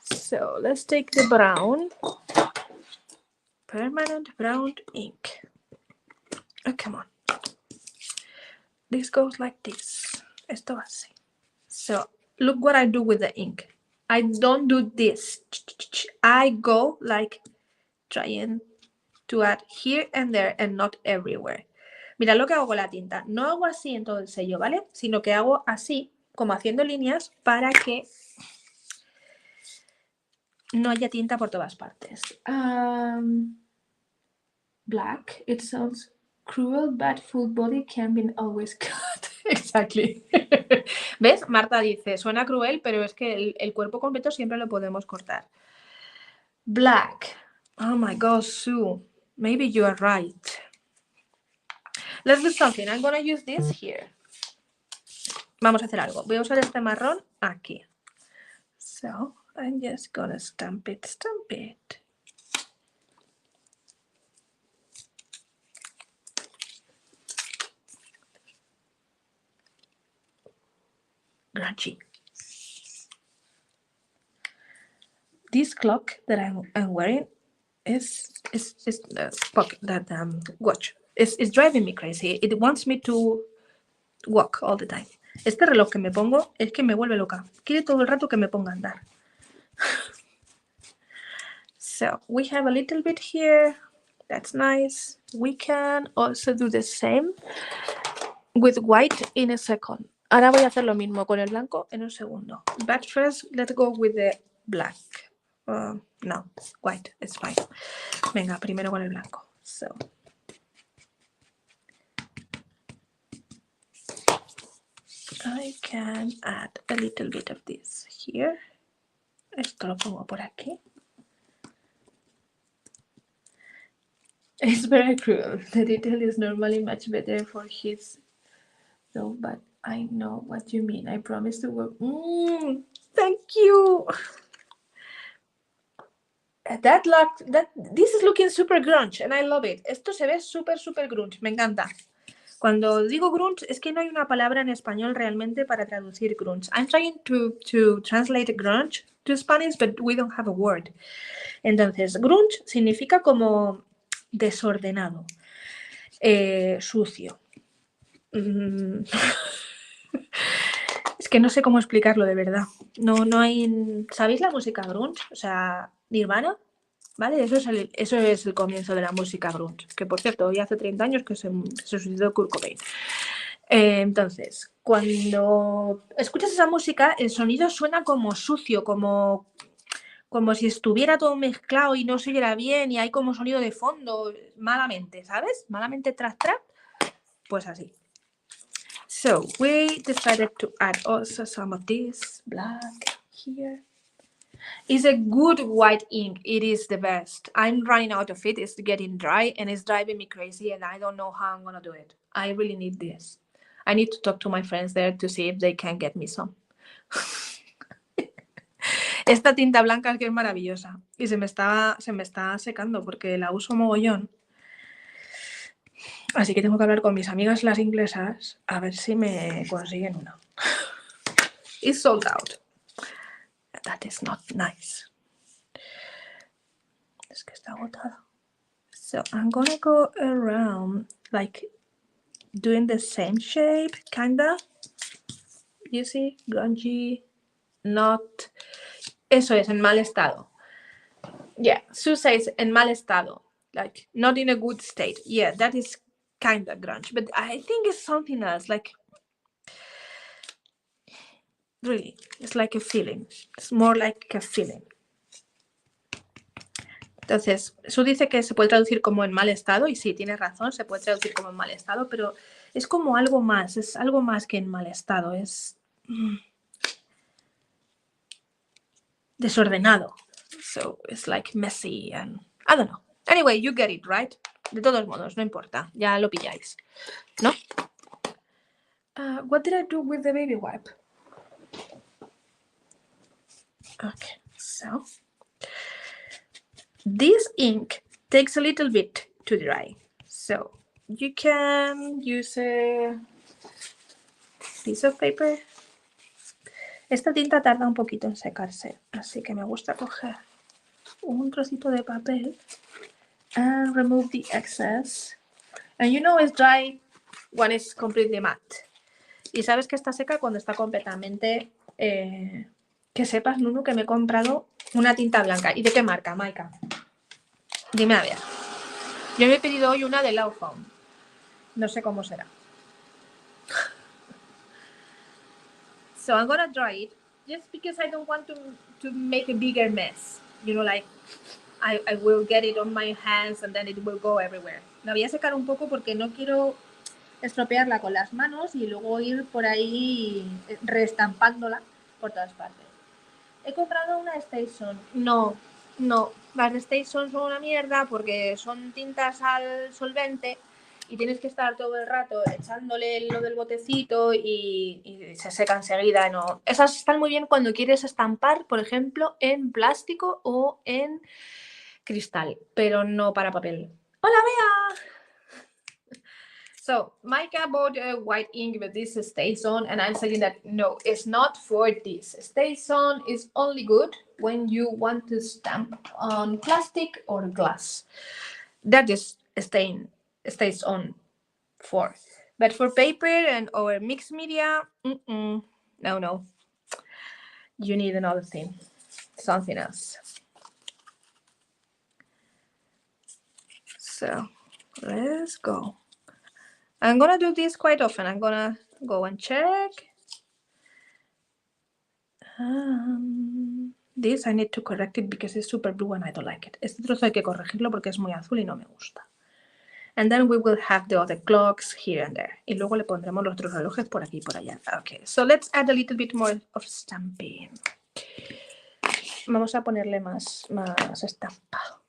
So let's take the brown, permanent brown ink. Oh, come on. This goes like this. Esto va así. So look what I do with the ink. I don't do this. I go like trying to add here and there and not everywhere. Mira lo que hago con la tinta. No hago así en todo el sello, ¿vale? Sino que hago así, como haciendo líneas para que no haya tinta por todas partes. Black, it sounds cruel, but full body can be always cut. Exactly. ¿Ves? Marta dice, suena cruel, pero es que el cuerpo completo siempre lo podemos cortar. Black. Oh my God, Sue. Maybe you are right. Let's do something. I'm going to use this here. Vamos a hacer algo. Voy a usar este marrón aquí. So, I'm just going to stamp it. Grungy. This clock that I'm wearing is watch. It's driving me crazy. It wants me to walk all the time. Este reloj que me pongo es que me vuelve loca. Quiere todo el rato que me ponga a andar. So we have a little bit here. That's nice. We can also do the same with white in a second. Ahora voy a hacer lo mismo con el blanco en un segundo. But first, let's go with the black. No, white, it's fine. Venga, primero con el blanco. So. I can add a little bit of this here. Esto lo pongo por aquí. It's very cruel. The detail is normally much better for his though, but I know what you mean. I promise to work. Thank you. This is looking super grunge and I love it. Esto se ve súper grunge. Me encanta. Cuando digo grunge es que no hay una palabra en español realmente para traducir grunge. I'm trying to translate grunge to Spanish, but we don't have a word. Entonces, grunge significa como desordenado, sucio. Es que no sé cómo explicarlo de verdad. No hay. ¿Sabéis la música grunge? O sea, Nirvana, ¿vale? Eso es el comienzo de la música grunge. Que por cierto, hoy hace 30 años que se suicidó Kurt Cobain. Entonces, cuando escuchas esa música, el sonido suena como sucio, como si estuviera todo mezclado y no se oyera bien y hay como sonido de fondo, malamente, ¿sabes? Malamente tras, pues así. So, we decided to add also some of this black here. It's a good white ink. It is the best. I'm running out of it. It's getting dry and it's driving me crazy and I don't know how I'm going to do it. I really need this. I need to talk to my friends there to see if they can get me some. Esta tinta blanca es que es maravillosa y se me está secando porque la uso mogollón. Así que tengo que hablar con mis amigas las inglesas a ver si me consiguen una. It's sold out. That is not nice. Es que está agotado. So I'm gonna go around like doing the same shape, kinda. You see, grungy, not. Eso es, en mal estado. Yeah, Sue says en mal estado. Like, not in a good state. Yeah, that is kinda grunge. But I think it's something else. Like, really, it's like a feeling. It's more like a feeling. Entonces, Sue dice que se puede traducir como en mal estado, y sí, tiene razón, se puede traducir como en mal estado, pero es como algo más, es algo más que en mal estado, es desordenado. So, it's like messy and I don't know. Anyway, you get it, right? De todos modos, no importa, ya lo pilláis, ¿no? What did I do with the baby wipe? Okay, so this ink takes a little bit to dry. So you can use a piece of paper. Esta tinta tarda un poquito en secarse, así que me gusta coger un trocito de papel and remove the excess. And you know it's dry when it's completely matte. Y sabes que está seca cuando está completamente... que sepas, Nunu, que me he comprado una tinta blanca. ¿Y de qué marca, Maika? Dime a ver. Yo me he pedido hoy una de Laufome. No sé cómo será. So I'm gonna dry it just because I don't want to make a bigger mess. You know, like I will get it on my hands and then it will go everywhere. La voy a secar un poco porque no quiero estropearla con las manos y luego ir por ahí reestampándola por todas partes. He comprado una Station. No, las de Station son una mierda porque son tintas al solvente y tienes que estar todo el rato echándole lo del botecito y se seca enseguida. No. Esas están muy bien cuando quieres estampar, por ejemplo, en plástico o en cristal, pero no para papel. ¡Hola, Bea! So, Micah bought a white ink, but this stays on, and I'm saying that no, it's not for this. Stays on is only good when you want to stamp on plastic or glass. That is stays on for. But for paper and or mixed media, no. You need another thing, something else. So, let's go. I'm gonna do this quite often. I'm gonna go and check. This I need to correct it because it's super blue and I don't like it. Este trozo hay que corregirlo porque es muy azul y no me gusta. And then we will have the other clocks here and there. Y luego le pondremos los otros relojes por aquí y por allá. Okay, so let's add a little bit more of stamping. Vamos a ponerle más estampa.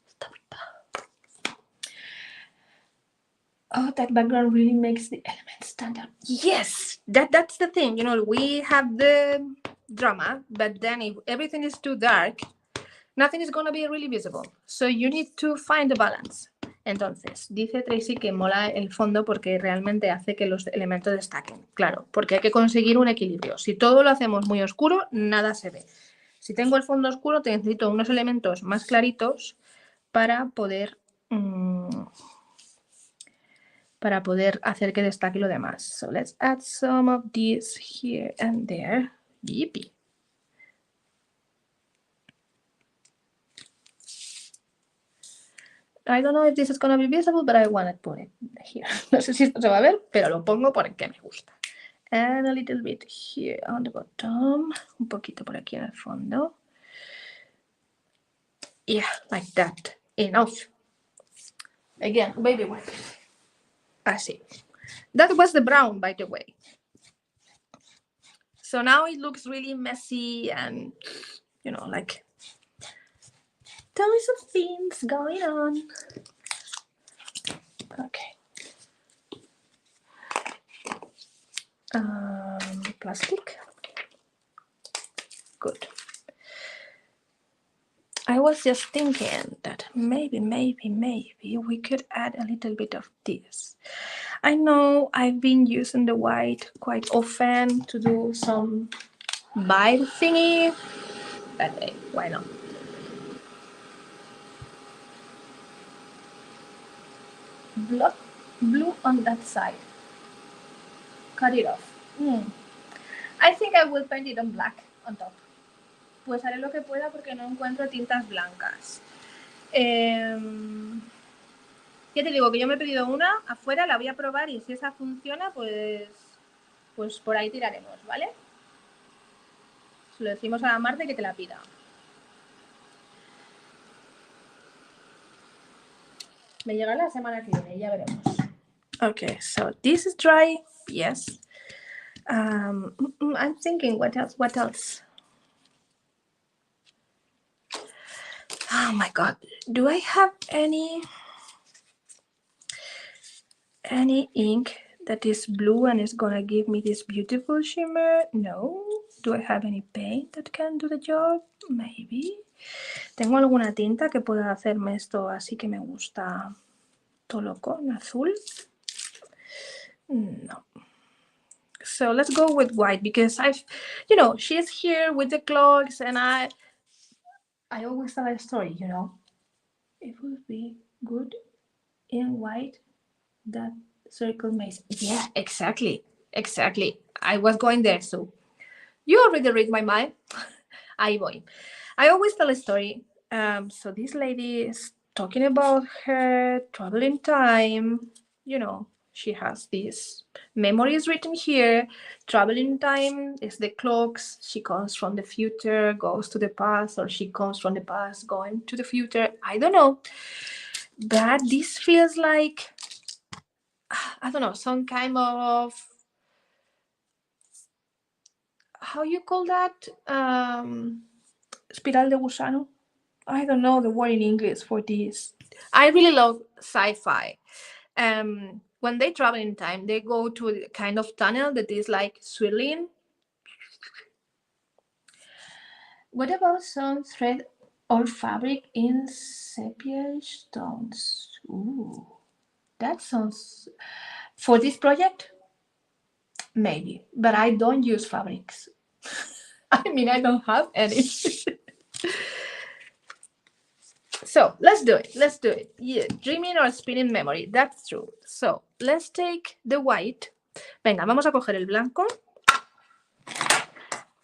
Oh, that background really makes the elements stand out. Yes, that's the thing. You know, we have the drama, but then if everything is too dark, nothing is going to be really visible. So you need to find the balance. Entonces, dice Tracy que mola el fondo porque realmente hace que los elementos destaquen. Claro, porque hay que conseguir un equilibrio. Si todo lo hacemos muy oscuro, nada se ve. Si tengo el fondo oscuro, necesito unos elementos más claritos para poder hacer que destaque lo demás. So let's add some of this here and there. Yippee. I don't know if this is gonna be visible, but I want to put it here. No sé si esto se va a ver, pero lo pongo porque me gusta. And a little bit here on the bottom. Un poquito por aquí en el fondo. Yeah, like that. Enough. Again, baby wipe. Así. That was the brown, by the way. So now it looks really messy and, you know, like tons of things going on. Okay. Plastic. Good. I was just thinking that maybe we could add a little bit of this. I know I've been using the white quite often to do some vibe thingy, but hey, why not? Blue on that side. Cut it off. I think I will paint it on black on top. Pues haré lo que pueda porque no encuentro tintas blancas. Ya te digo que yo me he pedido una afuera, la voy a probar y si esa funciona, pues por ahí tiraremos, ¿vale? Se lo decimos a la Marta que te la pida. Me llega la semana que viene, ya veremos. Okay, so this is dry, yes. I'm thinking what else? Oh my god, do I have any ink that is blue and is gonna give me this beautiful shimmer? No. Do I have any paint that can do the job? Maybe. ¿Tengo alguna tinta que pueda hacerme esto así que me gusta todo loco en azul? No. So let's go with white because she's here with the clothes and I always tell a story, It would be good in white that circle maze. Yeah, exactly. I was going there, so you already read my mind. Ahí voy. I always tell a story. So this lady is talking about her traveling time. She has these memories written here. Traveling time is the clocks. She comes from the future, goes to the past, or she comes from the past, going to the future. I don't know. But this feels like, I don't know, some kind of, how you call that? Espiral de gusano? I don't know the word in English for this. I really love sci-fi. When they travel in time, they go to a kind of tunnel that is like swirling. What about some thread or fabric in sepia stones? Ooh, that sounds... For this project, maybe, but I don't use fabrics. I mean, I don't have any. So let's do it. Yeah, dreaming or spinning memory, that's true. So let's take the white. Venga, vamos a coger el blanco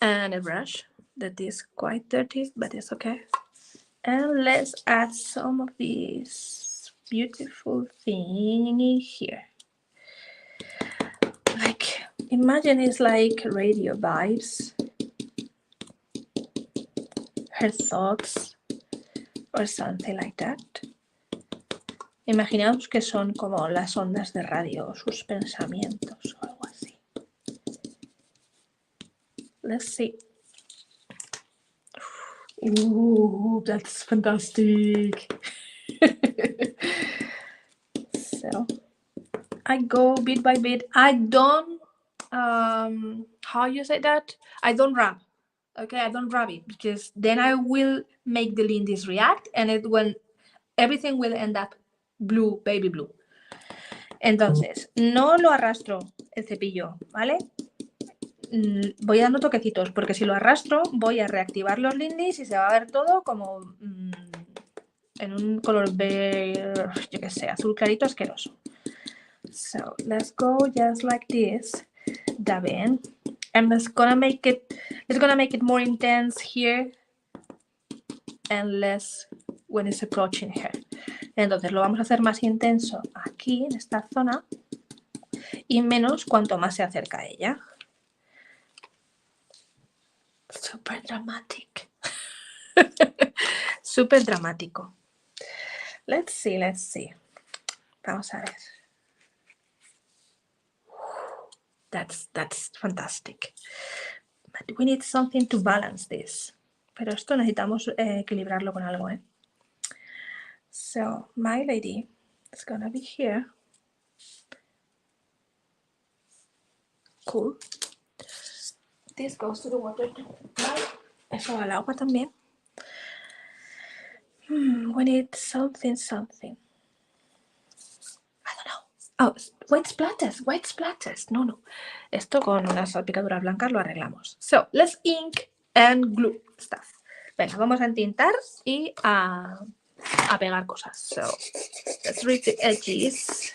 and a brush that is quite dirty, but it's okay. And let's add some of this beautiful thing here. Like, imagine it's like radio vibes. Her thoughts. Or something like that. Imaginaos que son como las ondas de radio, sus pensamientos o algo así. Let's see. Ooh, that's fantastic. So I go bit by bit. I don't, how you say that? I don't rub. Okay, I don't rub it because then I will make the lindis react and everything will end up blue, baby blue. Entonces, no lo arrastro el cepillo, ¿vale? Voy dando toquecitos porque si lo arrastro voy a reactivar los lindis y se va a ver todo como en un color verde, yo qué sé, azul clarito asqueroso. So, let's go just like this. Dab in. And let's gonna make it more intense here and less when it's approaching her. Entonces lo vamos a hacer más intenso aquí, en esta zona, y menos cuanto más se acerca a ella. Super dramatic. Super dramático. Let's see. Vamos a ver. That's fantastic. But we need something to balance this. Pero esto necesitamos equilibrarlo con algo, ¿eh? So, my lady is gonna be here. Cool. This goes to the water. Eso al agua también. We need something. I don't know. Oh, white splatters. No. Esto con unas salpicaduras blancas lo arreglamos. So, let's ink and glue stuff. Venga, vamos a entintar y a pegar cosas. So, let's rip the edges.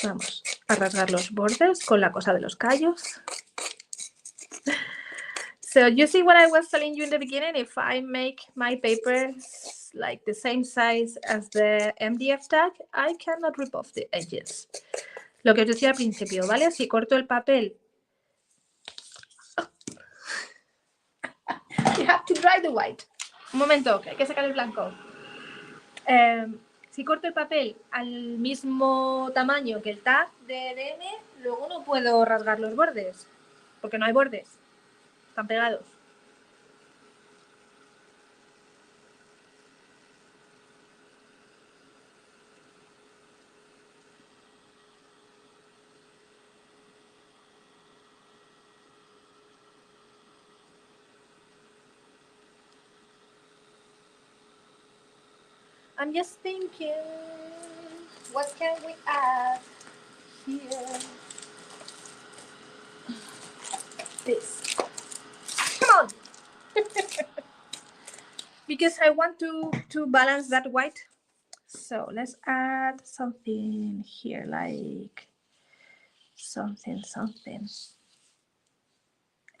Vamos a rasgar los bordes con la cosa de los callos. So you see what I was telling you in the beginning? If I make my papers like the same size as the MDF tag, I cannot rip off the edges. Lo que os decía al principio, ¿vale? Si corto el papel... You have to dry the white. Un momento, que hay que sacar el blanco. Si corto el papel al mismo tamaño que el tag de DM, luego no puedo rasgar los bordes, porque no hay bordes, están pegados. I'm just thinking, what can we add here? This. Come on! Because I want to balance that white. So let's add something here, like something.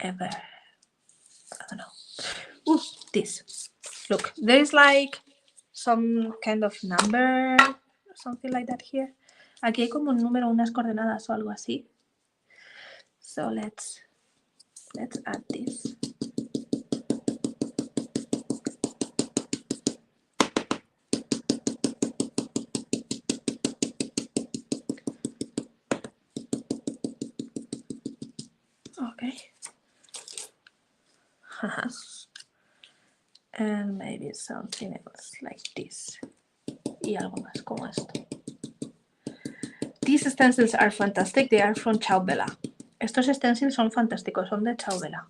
Ever. I don't know. Ooh, this. Look, there is like some kind of number or something like that here. Aquí hay como un número, unas coordenadas o algo así. So let's add this. Okay. And maybe something else like this. Y algo más como esto. These stencils are fantastic. They are from Ciao Bella. Estos stencils son fantásticos. Son de Ciao Bella.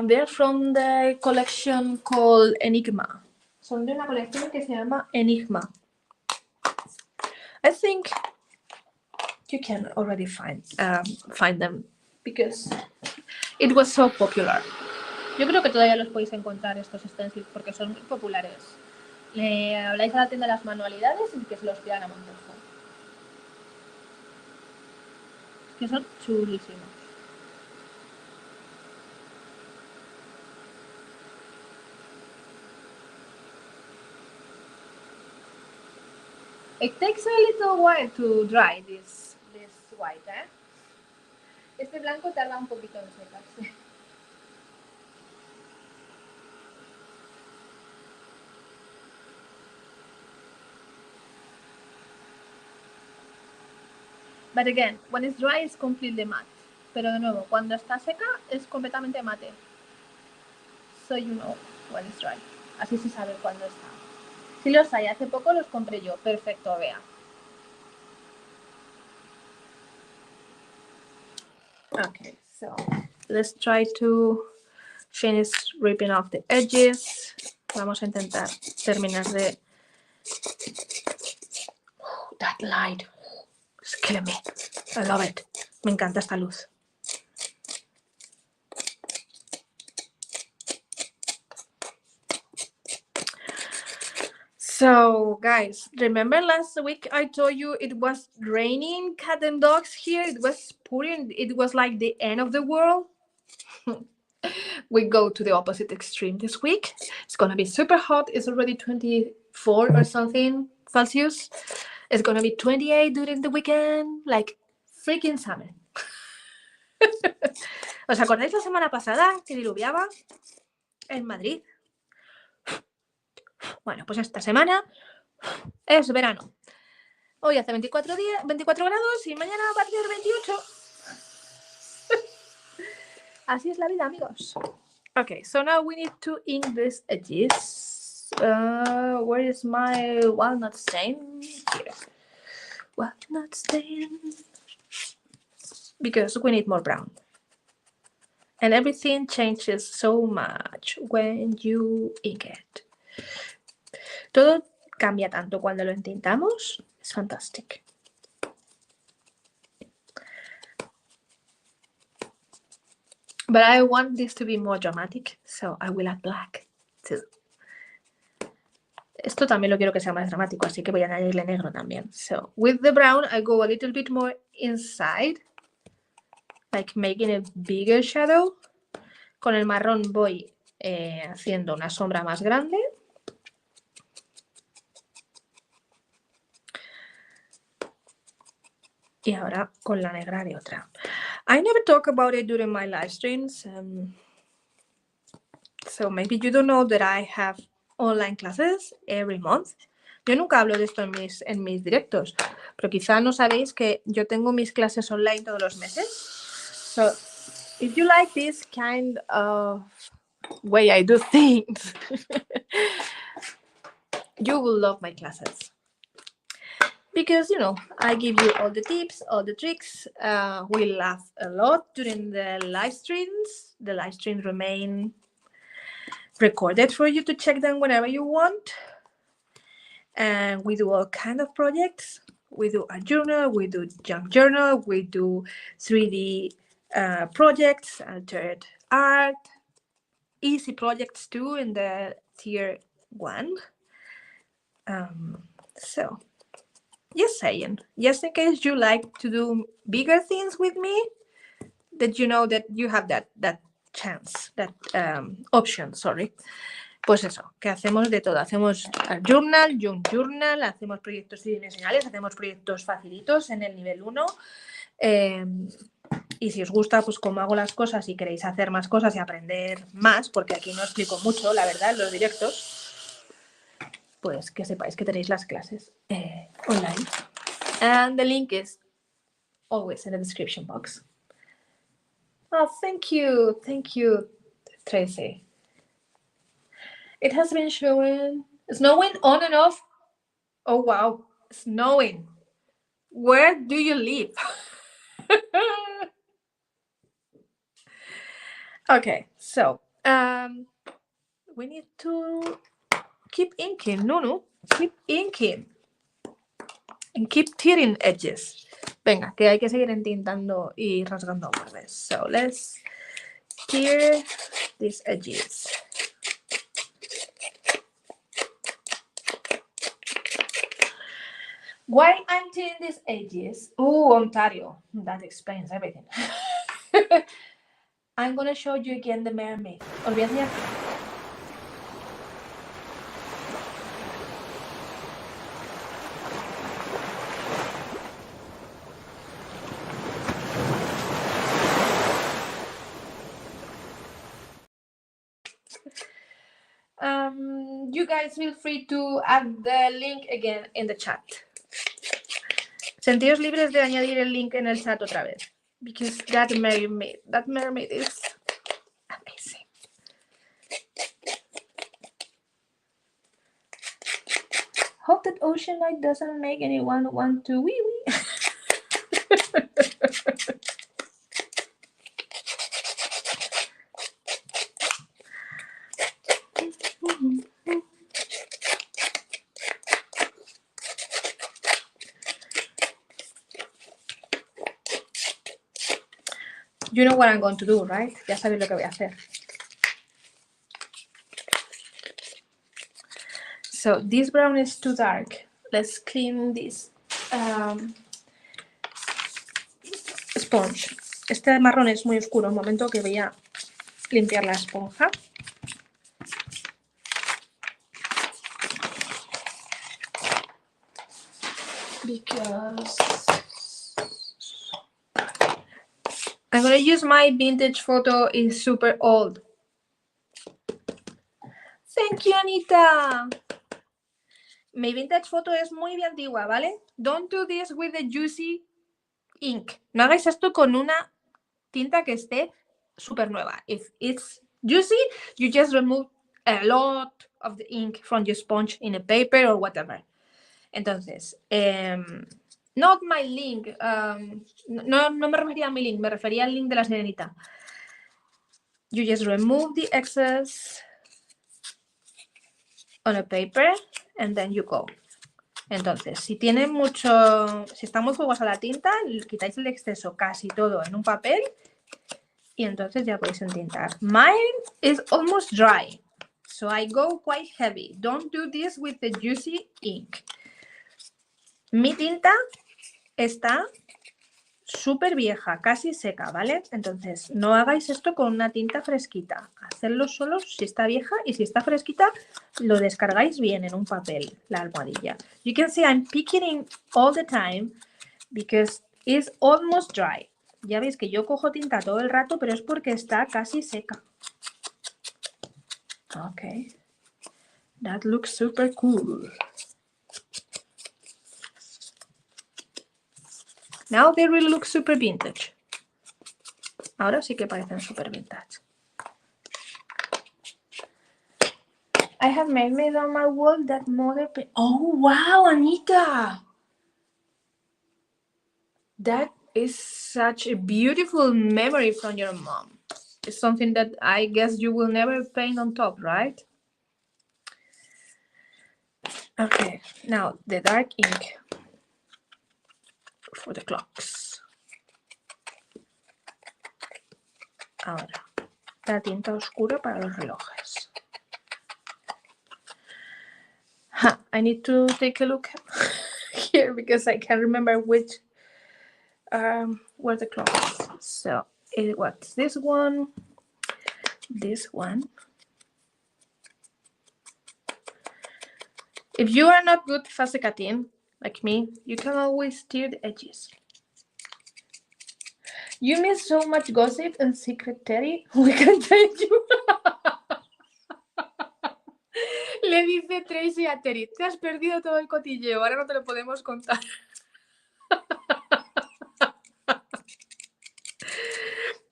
They're from the collection called Enigma. Son de una colección que se llama Enigma. I think you can already find them because it was so popular. Yo creo que todavía los podéis encontrar estos stencils porque son muy populares. Le habláis a la tienda de las manualidades y que se los pidan a montojo. Es que son chulísimos. It takes a little while to dry this white, ¿eh? Este blanco tarda un poquito en secarse. But again, when it's dry, it's completely matte. Pero de nuevo, cuando está seca, es completamente mate. So you know when it's dry. Así se sabe cuándo está. Si los hay, hace poco los compré yo. Perfecto, vea. Okay, so let's try to finish ripping off the edges. Vamos a intentar terminar de... That light. It's killing me. I love it. Me encanta esta luz. So, guys, remember last week I told you it was raining cat and dogs here? It was pouring. It was like the end of the world. we go to the opposite extreme this week. It's gonna be super hot. It's already 24 or something Celsius. It's gonna be 28 during the weekend. Like freaking summer. ¿Os acordáis la semana pasada que diluviaba en Madrid? Bueno, pues esta semana es verano. Hoy hace 24 grados y mañana va a ser 28. Así es la vida, amigos. Okay, so now we need to ink these edges. Where is my walnut stain? Here. Walnut stain. Because we need more brown. And everything changes so much when you ink it. Todo cambia tanto cuando lo entintamos. It's fantastic. But I want this to be more dramatic, so I will add black too. Esto también lo quiero que sea más dramático, así que voy a añadirle negro también. So with the brown, I go a little bit more inside, like making a bigger shadow. Con el marrón voy haciendo una sombra más grande. Y ahora con la negra de otra. I never talk about it during my live streams. So maybe you don't know that I have online classes every month. Yo nunca hablo de esto en mis directos, pero quizá no sabéis que yo tengo mis clases online todos los meses. So if you like this kind of way I do things, you will love my classes. Because, you know, I give you all the tips, all the tricks. We laugh a lot during the live streams. The live streams remain recorded for you to check them whenever you want. And we do all kinds of projects. We do a journal, we do junk journal, we do 3D projects, altered art, easy projects too in the tier 1. So, just saying, just in case you like to do bigger things with me, that you know that you have that chance, that option, sorry. Pues eso, que hacemos de todo. Hacemos journal, junk journal, hacemos proyectos tridimensionales, hacemos proyectos facilitos en el nivel 1. Y si os gusta, pues cómo hago las cosas y queréis hacer más cosas y aprender más, porque aquí no explico mucho, la verdad, en los directos, pues que sepáis que tenéis las clases online. And the link is always in the description box. Oh, thank you, Tracy. It has been snowing on and off. Oh, wow, snowing. Where do you live? Okay, so we need to keep inking, Nunu. Keep inking. And keep tearing edges. Venga, que hay que seguir entintando y rasgando bordes. So let's tear these edges. Why I'm tearing these edges? Oh, Ontario. That explains everything. I'm going to show you again the mermaid. Olvídate. You guys feel free to add the link again in the chat. Sentíos libres de añadir el link en el chat otra vez. Because that mermaid is amazing. Hope that ocean light doesn't make anyone want to wee wee. You know what I'm going to do, right? Ya sabéis lo que voy a hacer. So this brown is too dark. Let's clean this sponge. Este marrón es muy oscuro. Un momento que voy a limpiar la esponja. Because I'm going to use my vintage photo. It's super old. Thank you, Anita. Mi vintage photo es muy antigua, ¿vale? Don't do this with the juicy ink. No hagáis esto con una tinta que esté súper nueva. If it's juicy, you just remove a lot of the ink from your sponge in a paper or whatever. Entonces, not my link. No me refería a mi link, me refería al link de la sirenita. You just remove the excess on a paper and then you go. Entonces, si tiene mucho, si está muy jugosa la tinta, quitáis el exceso casi todo en un papel y entonces ya podéis entintar. Mine is almost dry, so I go quite heavy. Don't do this with the juicy ink. Mi tinta está súper vieja, casi seca, ¿vale? Entonces, no hagáis esto con una tinta fresquita. Hacedlo solo si está vieja y si está fresquita, lo descargáis bien en un papel, la almohadilla. You can see I'm picking all the time because it's almost dry. Ya veis que yo cojo tinta todo el rato, pero es porque está casi seca. Okay. That looks super cool. Now they really look super vintage. Ahora sí que parecen super vintage. I have made on my wall that mother... Oh, wow, Anita! That is such a beautiful memory from your mom. It's something that I guess you will never paint on top, right? Okay, now the dark ink for the clocks. Ahora, la tinta oscura para los relojes. I need to take a look here because I can't remember which were the clocks. So it was this one. If you are not good fussy cutting, like me, you can always tear the edges. You miss so much gossip and secretary. We can tell you. Le dice Tracy a Terry, te has perdido todo el cotilleo, ahora no te lo podemos contar.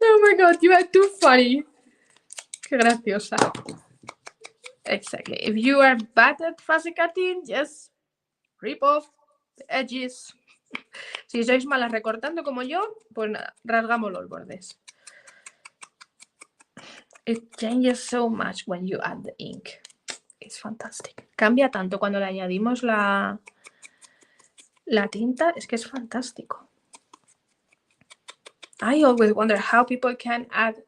Oh my god, you are too funny. Qué graciosa. Exactly. If you are bad at fussy cutting, just rip off the edges. Si sois malas recortando como yo, pues nada, rasgamos los bordes. It changes so much when you add the ink. It's fantastic. Cambia tanto cuando le añadimos la tinta, es que es fantástico. I always wonder how people can add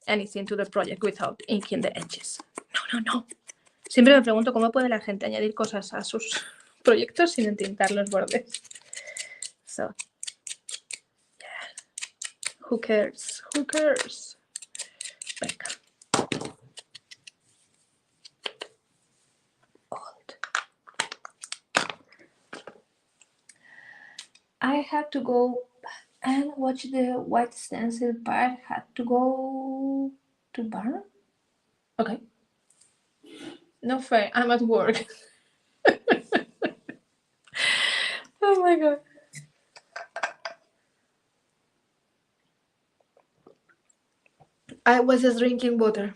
anything to the project without inking the edges. No. Siempre me pregunto cómo puede la gente añadir cosas a sus proyectos sin entintar los bordes. So, yeah. Who cares? Venga. I had to go and watch the white stencil part. Had to go to bar. Okay. No fair. I'm at work. Oh my god. I was just drinking water.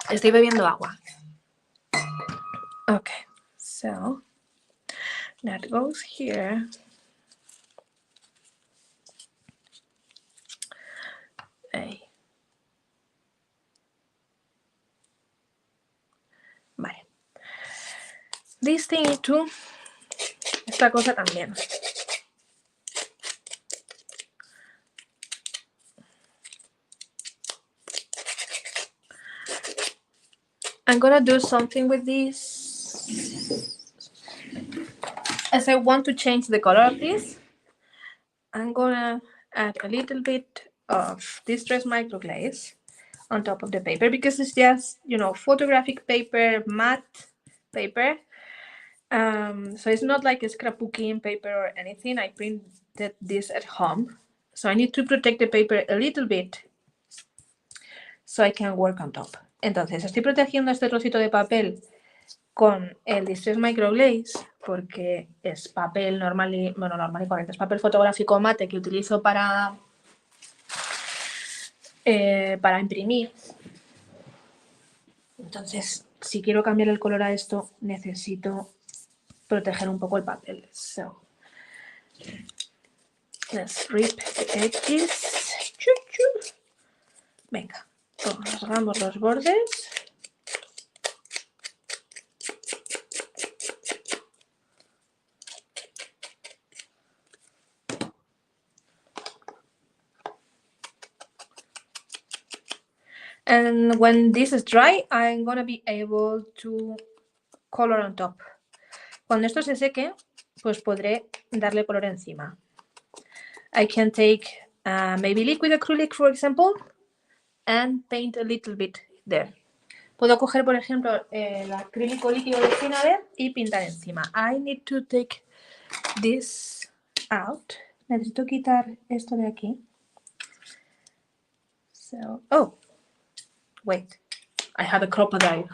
Estoy bebiendo agua. Okay. So that goes here. Ahí. Vale. This thing too. Esta cosa también. I'm gonna do something with this. As I want to change the color of this, I'm gonna add a little bit of Distress Microglaze on top of the paper because it's just, you know, photographic paper, matte paper. So it's not like a scrapbooking paper or anything. I printed this at home. So I need to protect the paper a little bit so I can work on top. Entonces estoy protegiendo este trocito de papel con el Distress Microglaze porque es papel normal y corriente, es papel fotográfico mate que utilizo para imprimir. Entonces, si quiero cambiar el color a esto, necesito proteger un poco el papel. So, let's rip the edges. Venga, rasgamos los bordes. And when this is dry, I'm going to be able to color on top. Cuando esto se seque, pues podré darle color encima. I can take maybe liquid acrylic, for example, and paint a little bit there. Puedo coger, por ejemplo, el acrílico líquido de Finnaver y pintar encima. I need to take this out. Necesito quitar esto de aquí. So, oh. Wait, I have a crocodile.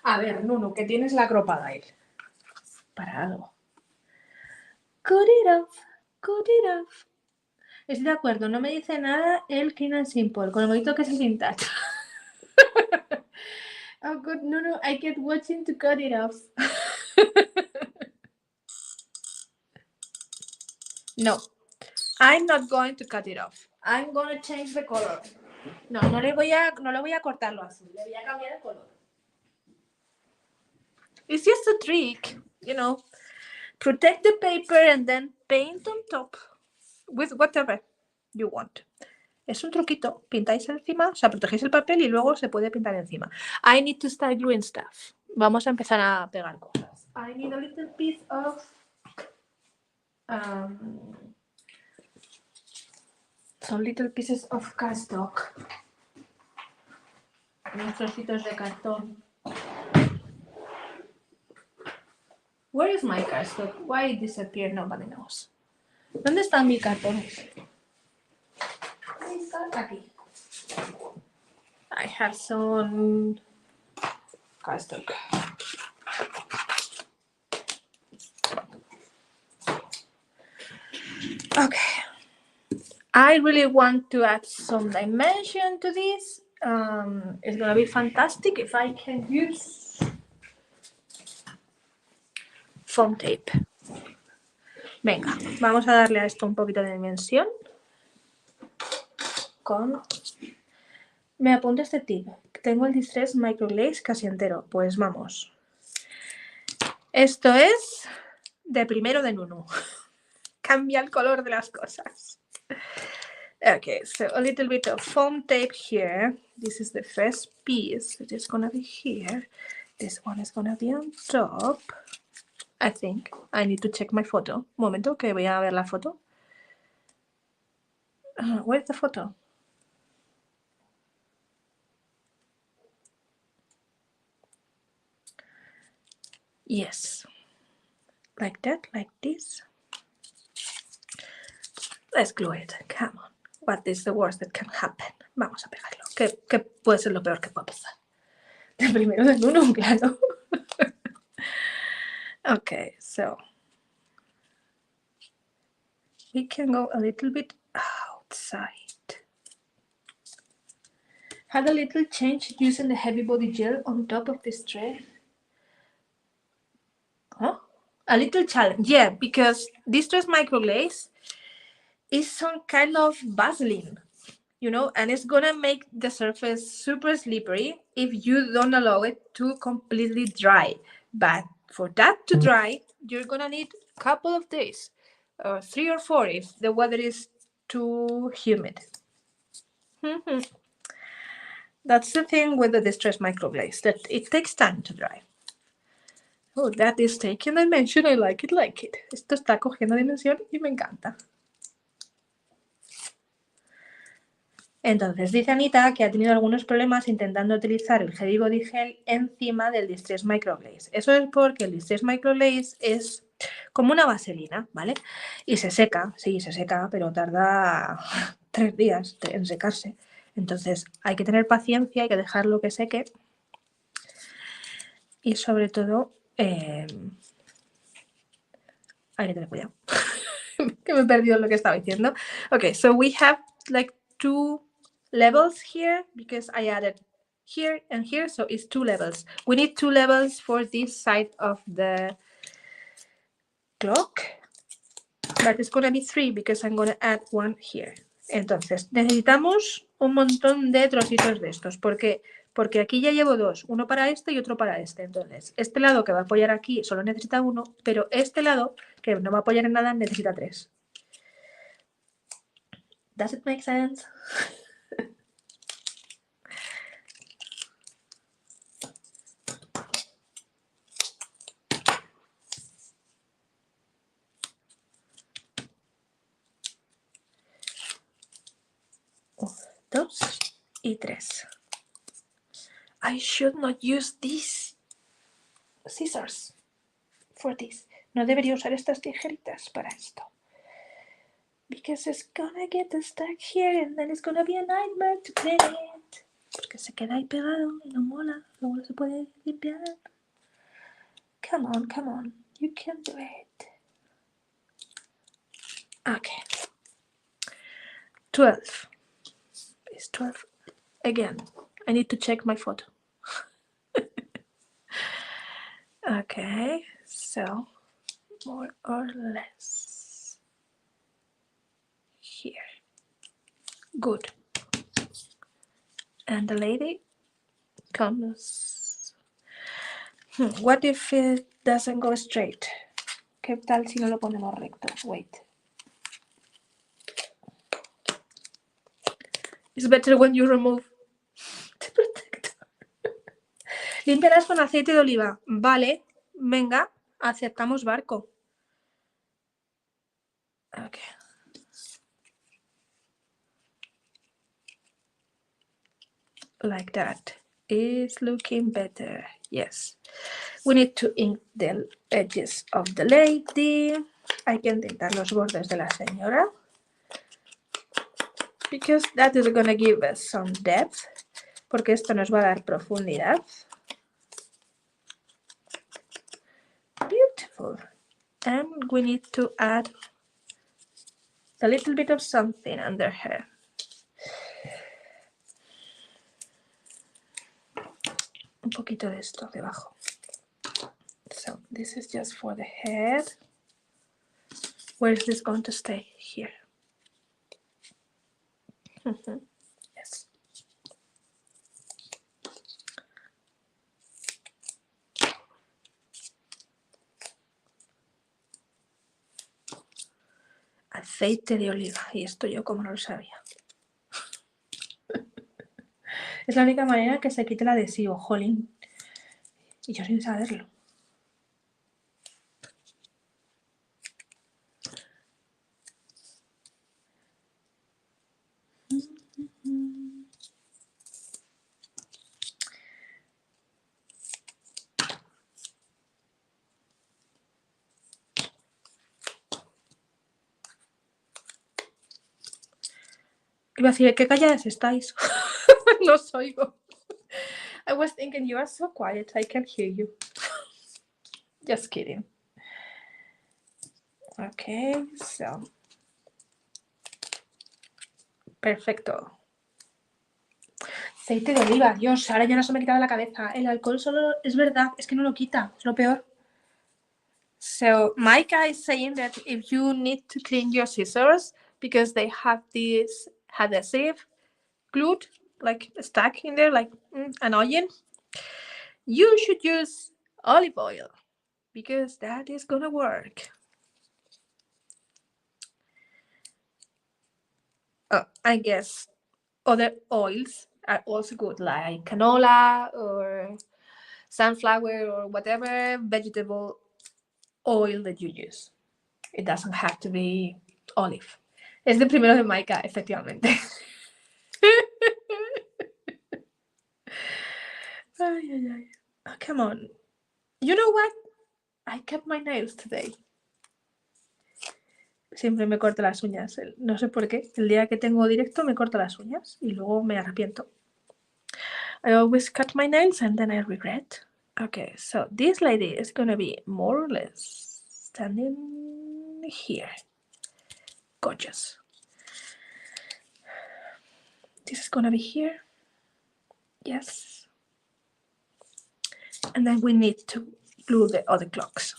A ver, Nunu, que tienes la crocodile. Parado. Cut it off. Estoy de acuerdo, no me dice nada el Clean and Simple, con lo bonito que es el vintage. Oh, good, Nunu, I kept watching to cut it off. No, I'm not going to cut it off. I'm going to change the color. No le voy a cortar lo azul, le voy a cambiar el color. It's just a trick, you know. Protect the paper and then paint on top with whatever you want. Es un truquito. Pintáis encima, o sea, protegéis el papel y luego se puede pintar encima. I need to start gluing stuff. Vamos a empezar a pegar cosas. I need a little piece of some little pieces of cardstock. Unos trocitos de cartón. Where is my cardstock? Why it disappeared? Nobody knows. ¿Dónde están mis cartones? Aquí. I have some cardstock. Okay. I really want to add some dimension to this. It's gonna be fantastic if I can use foam tape. Venga, vamos a darle a esto un poquito de dimensión. Me apunto este tip. Tengo el Distress Microglaze casi entero. Pues vamos. Esto es de primero de Nunu. Cambia el color de las cosas. Okay, so a little bit of foam tape here. This is the first piece. It is going to be here. This one is going to be on top. I think. I need to check my photo. Un momento, que voy a ver la foto. Where's the photo? Yes. Like that, like this. Let's glue it. Come on. What is the worst that can happen? Vamos a pegarlo. ¿Qué puede ser lo peor que puede pasar? El primero del uno, claro. Okay, so we can go a little bit outside. Had a little change using the heavy body gel on top of this tray. Huh? A little challenge, yeah, because Distress Microglaze is some kind of Vaseline, you know, and it's gonna make the surface super slippery if you don't allow it to completely dry. But for that to dry, you're gonna need a couple of days, 3 or 4 if the weather is too humid. That's the thing with the Distress Microglaze, that it takes time to dry. Oh, that is taking dimension. I like it, like it. Esto está cogiendo dimensión y me encanta. Entonces, dice Anita que ha tenido algunos problemas intentando utilizar el Heavy Body Gel encima del Distress Microglaze. Eso es porque el Distress Microglaze es como una vaselina, ¿vale? Y se seca, sí, se seca, pero tarda 3 días en secarse. Entonces, hay que tener paciencia, hay que dejarlo que seque. Y sobre todo, hay que tener cuidado. Que me he perdido lo que estaba diciendo. Okay, so we have like 2 levels here because I added here and here, so it's 2 levels. We need 2 levels for this side of the clock, but it's going to be 3 because I'm going to add 1 here. Entonces, necesitamos un montón de trocitos de estos. ¿Por qué? Porque aquí ya llevo 2, uno para este y otro para este. Entonces, este lado que va a apoyar aquí solo necesita 1, pero este lado, que no va a apoyar en nada, necesita 3. Does it make sense? Dos y 3. I should not use these scissors for this. No debería usar estas tijeritas para esto. Because it's gonna get stuck here and then it's gonna be a nightmare to clean it. Porque se queda ahí pegado y no mola. Luego no se puede limpiar. Come on, come on. You can do it. Okay. 12. It's 12. Again, I need to check my photo. Okay, so more or less here. Good. And the lady comes. What if it doesn't go straight? ¿Qué tal si no lo ponemos recto? Wait. It's better when you remove the protector. Limpiarás con aceite de oliva. Vale, venga, aceptamos barco. Okay. Like that. It's looking better. Yes. We need to ink the edges of the lady. Hay que intentar los bordes de la señora. Because that is going to give us some depth. Porque esto nos va a dar profundidad. Beautiful. And we need to add a little bit of something under her. Un poquito de esto debajo. So this is just for the head. Where is this going to stay? Here. Yes. Aceite de oliva. Y esto yo como no lo sabía. Es la única manera que se quite el adhesivo, jolín. Y yo sin saberlo. Iba a decir, ¿qué calladas estáis? No os oigo. I was thinking, you are so quiet, I can't hear you. Just kidding. Okay, so. Perfecto. Aceite de oliva, Dios, ahora ya no se me ha quitado la cabeza. El alcohol solo, es verdad, es que no lo quita, es lo peor. So, Micah is saying that if you need to clean your scissors because they have this adhesive glued, like stuck in there, like annoying, you should use olive oil because that is gonna work. I guess other oils are also good, like canola or sunflower or whatever vegetable oil that you use. It doesn't have to be olive. Es de primero de Maika, efectivamente. Ay, ay, ay. Oh, come on. You know what? I kept my nails today. Siempre me corto las uñas. No sé por qué. El día que tengo directo me corto las uñas y luego me arrepiento. I always cut my nails and then I regret. Okay, so this lady is gonna be more or less standing here. Gorgeous. This is gonna be here. Yes. And then we need to glue the other clocks.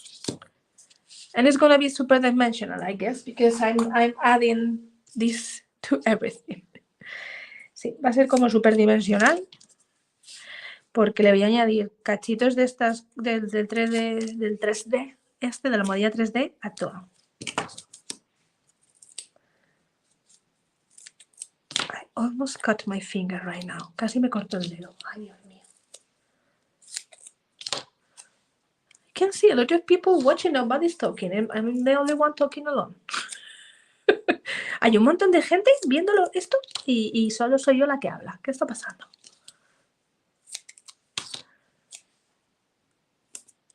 And it's gonna be super dimensional, I guess, because I'm adding this to everything. Sí, va a ser como super dimensional. Porque le voy a añadir cachitos de estas del 3D, del 3D, de la modilla 3D a todo. I almost cut my finger right now. Casi me corto el dedo. Ay, Dios mío. I can see a lot of people watching, nobody's talking. I'm the only one talking alone. Hay un montón de gente viéndolo esto y solo soy yo la que habla. ¿Qué está pasando?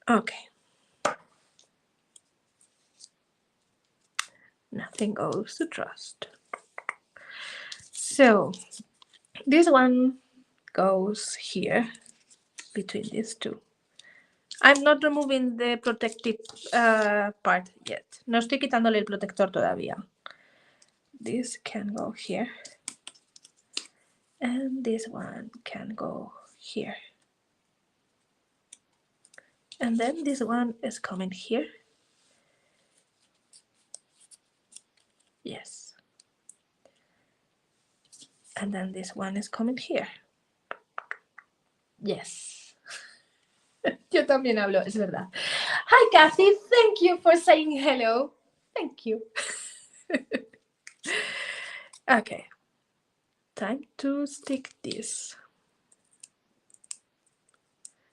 Okay. Nothing goes to trust. So, this one goes here between these two. I'm not removing the protective part yet. No estoy quitándole el protector todavía. This can go here. And this one can go here. And then this one is coming here. Yes. And then this one is coming here. Yes. Yo también hablo, es verdad. Hi, Kathy. Thank you for saying hello. Thank you. Okay. Time to stick this.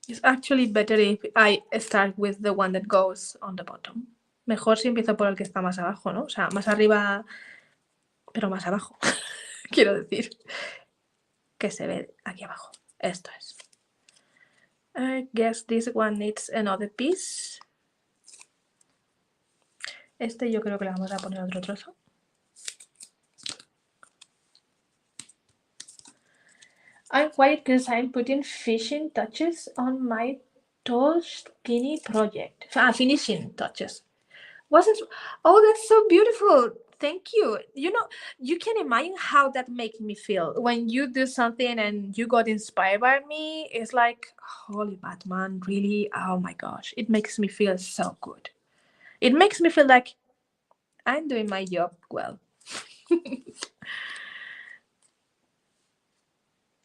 It's actually better if I start with the one that goes on the bottom. Mejor si empiezo por el que está más abajo, ¿no? O sea, más arriba, pero más abajo. Quiero decir que se ve aquí abajo. Esto es. I guess this one needs another piece. Este yo creo que le vamos a poner otro trozo. I'm quiet because I'm putting finishing touches on my tall, skinny project. Finishing touches. Wasn't? Oh, that's so beautiful. Thank you. You know, you can imagine how that makes me feel when you do something and you got inspired by me. It's like, holy Batman, really? Oh my gosh, it makes me feel so good. It makes me feel like I'm doing my job well.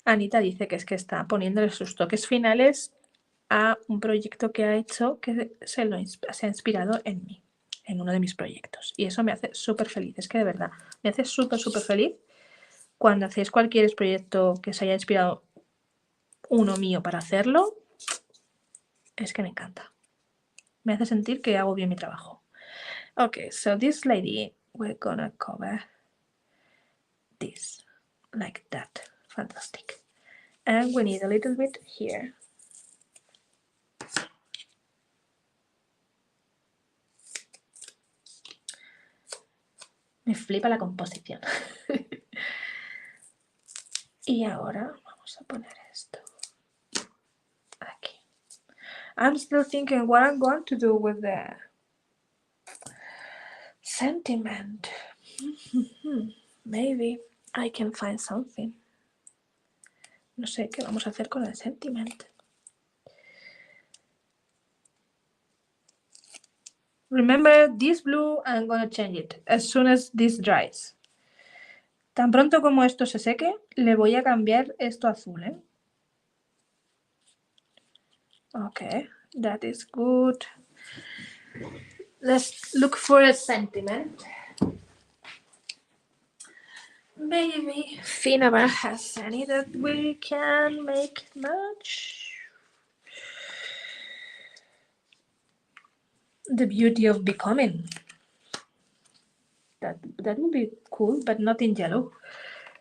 Anita dice que es que está poniéndole sus toques finales a un proyecto que ha hecho que se ha inspirado en mí, en uno de mis proyectos. Y eso me hace súper feliz. Es que de verdad, me hace súper, súper feliz cuando hacéis cualquier proyecto que se haya inspirado uno mío para hacerlo. Es que me encanta. Me hace sentir que hago bien mi trabajo. Okay, so this lady, we're gonna cover this like that. Fantastic. And we need a little bit here. Me flipa la composición. Y ahora vamos a poner esto aquí. I'm still thinking what I'm going to do with the sentiment. Maybe I can find something. No sé qué vamos a hacer con el sentiment. Remember this blue, I'm going to change it as soon as this dries. Tan pronto como esto se seque, le voy a cambiar esto a azul, ¿eh? Okay, that is good. Let's look for a sentiment. Maybe Finabar has any that we can make match. The beauty of becoming. That would be cool, but not in yellow.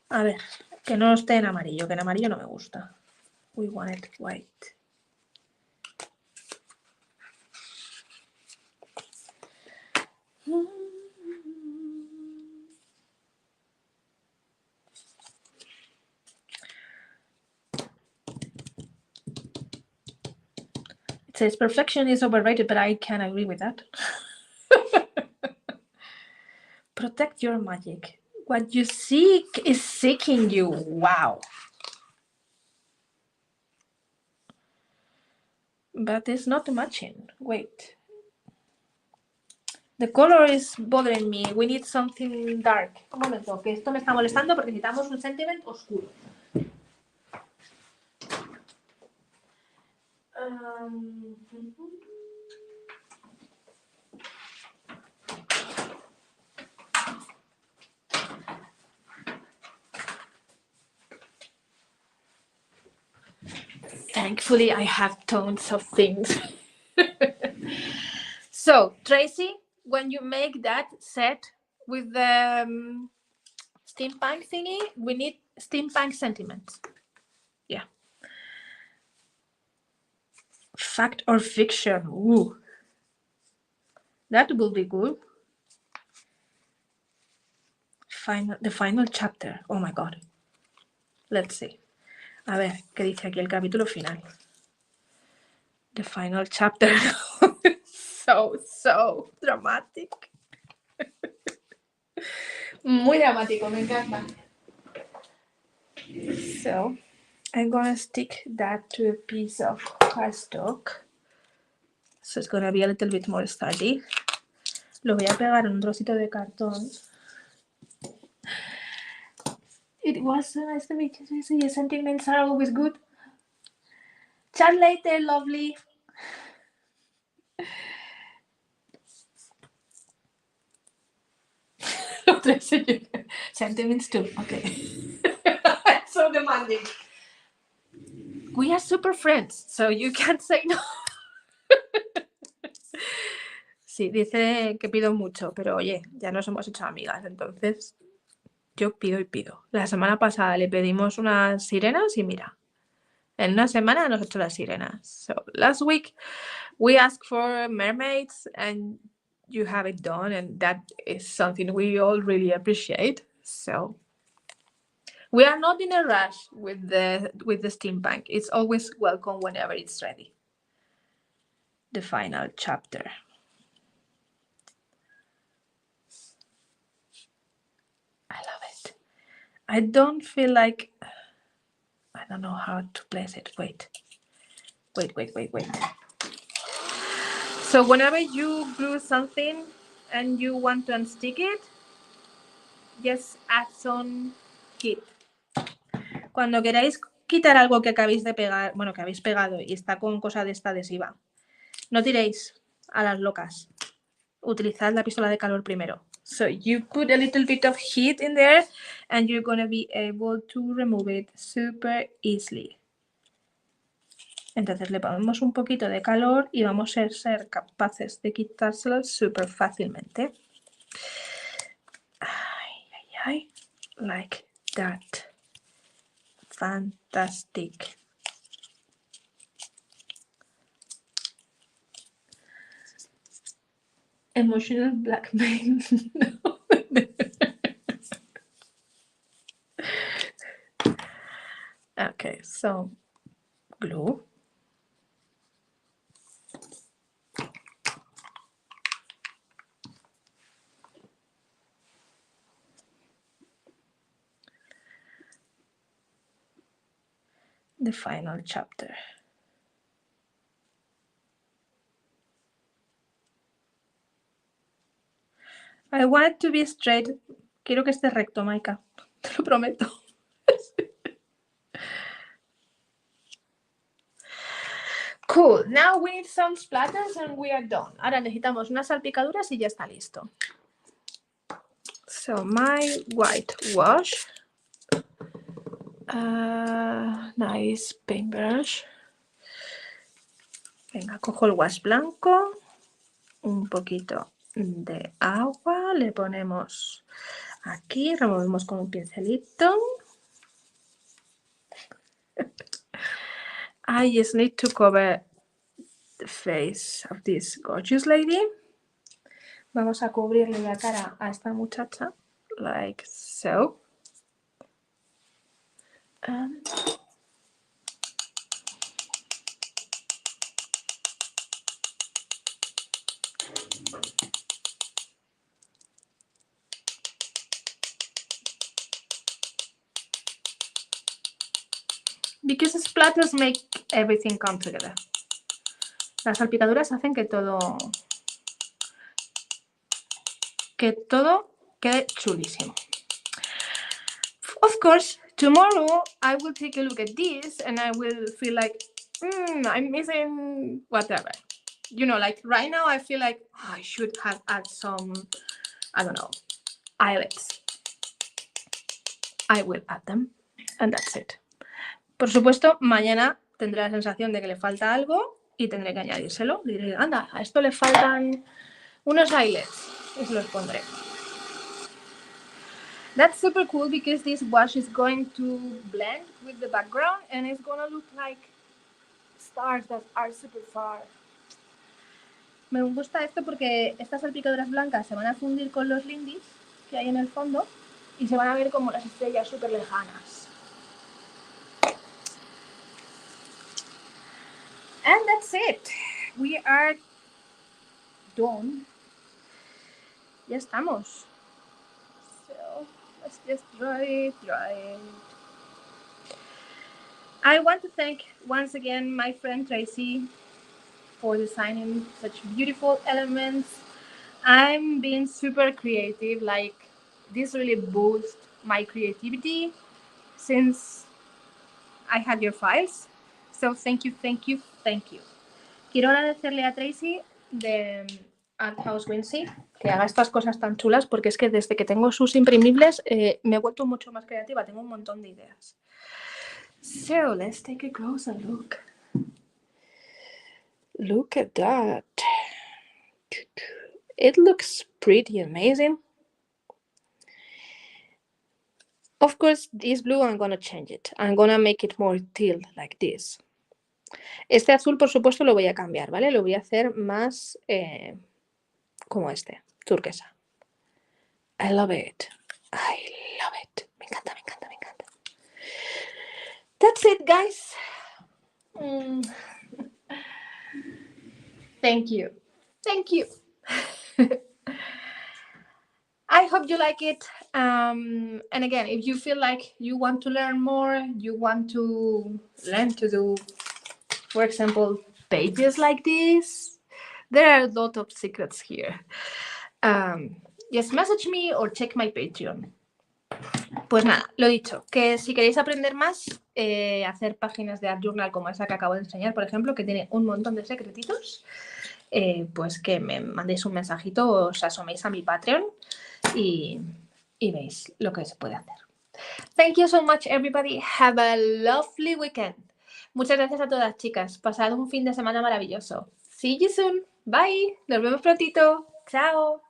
A ver, que no esté en amarillo, que en amarillo no me gusta. We want it white. It says perfection is overrated, but I can agree with that. Protect your magic. What you seek is seeking you. Wow. But it's not matching. Wait. The color is bothering me. We need something dark. Un momento, que esto me está molestando porque necesitamos un sentiment oscuro. Thankfully, I have tons of things. So, Tracy, when you make that set with the steampunk thingy, we need steampunk sentiments. Yeah. Fact or fiction? Ooh. That will be good. The final chapter. Oh my god. Let's see. A ver, ¿qué dice aquí el capítulo final? The final chapter. So dramatic. Muy dramático, me encanta. So, I'm gonna stick that to a piece of cardstock. So it's gonna be a little bit more sturdy. Lo voy a pegar en un trocito de cartón. It was so nice to meet you. Your sentiments are always good. Chat later, lovely. Sentiments too. Okay. So demanding. We are super friends, so you can't say no. Sí, dice que pido mucho, pero oye, ya nos hemos hecho amigas, entonces yo pido y pido. La semana pasada le pedimos unas sirenas y mira, en una semana nos ha hecho las sirenas. So last week we asked for mermaids and you have it done, and that is something we all really appreciate. So we are not in a rush with the steampunk. It's always welcome whenever it's ready. The final chapter. I love it. I don't feel like... I don't know how to place it. Wait. So whenever you glue something and you want to unstick it, just add some heat. Cuando queráis quitar algo que acabéis de pegar, bueno, que habéis pegado y está con cosa de esta adhesiva, no tiréis a las locas. Utilizad la pistola de calor primero. So you put a little bit of heat in there and you're going to be able to remove it super easily. Entonces le ponemos un poquito de calor y vamos a ser capaces de quitárselo súper fácilmente. Ay, like that. Fantastic. Emotional blackmail. Okay, so glue. The final chapter. I want it to be straight. Quiero que esté recto, Maika. Te lo prometo. Cool. Now we need some splatters and we are done. Ahora necesitamos unas salpicaduras y ya está listo. So my whitewash. Nice paintbrush. Venga, cojo el wash blanco. Un poquito de agua. Le ponemos aquí. Removemos con un pincelito. I just need to cover the face of this gorgeous lady. Vamos a cubrirle la cara a esta muchacha, like so. Because splatters make everything come together. Las salpicaduras hacen que todo quede chulísimo. Of course, tomorrow I will take a look at this and I will feel like, I'm missing whatever. You know, like right now I feel like I should have added some, I don't know, eyelids. I will add them and that's it. Por supuesto, mañana tendré la sensación de que le falta algo y tendré que añadírselo. Diré, anda, a esto le faltan unos eyelets y se los pondré. That's super cool because this wash is going to blend with the background and it's going to look like stars that are super far. Me gusta esto porque estas salpicaduras blancas se van a fundir con los lindis que hay en el fondo y se van a ver como las estrellas súper lejanas. And that's it. We are done. Ya estamos. So let's just dry it. I want to thank once again my friend Tracy for designing such beautiful elements. I'm being super creative, like this really boosts my creativity since I had your files. So thank you. Quiero agradecerle a Tracy de Art House Wincy que haga estas cosas tan chulas porque es que desde que tengo sus imprimibles me he vuelto mucho más creativa, tengo un montón de ideas. So let's take a closer look. Look at that. It looks pretty amazing. Of course, this blue I'm gonna change it. I'm gonna make it more teal like this. Este azul, por supuesto, lo voy a cambiar, ¿vale? Lo voy a hacer más como este, turquesa. I love it. Me encanta. That's it, guys. Thank you. I hope you like it. And again, if you feel like you want to learn more, you want to learn to do, for example, pages like this, there are a lot of secrets here. Just message me or check my Patreon. Pues nada, lo dicho, que si queréis aprender más, hacer páginas de Art Journal como esa que acabo de enseñar, por ejemplo, que tiene un montón de secretitos, pues que me mandéis un mensajito o os asoméis a mi Patreon y veis lo que se puede hacer. Thank you so much, everybody. Have a lovely weekend. Muchas gracias a todas, chicas. Pasad un fin de semana maravilloso. See you soon. Bye. Nos vemos prontito. Chao.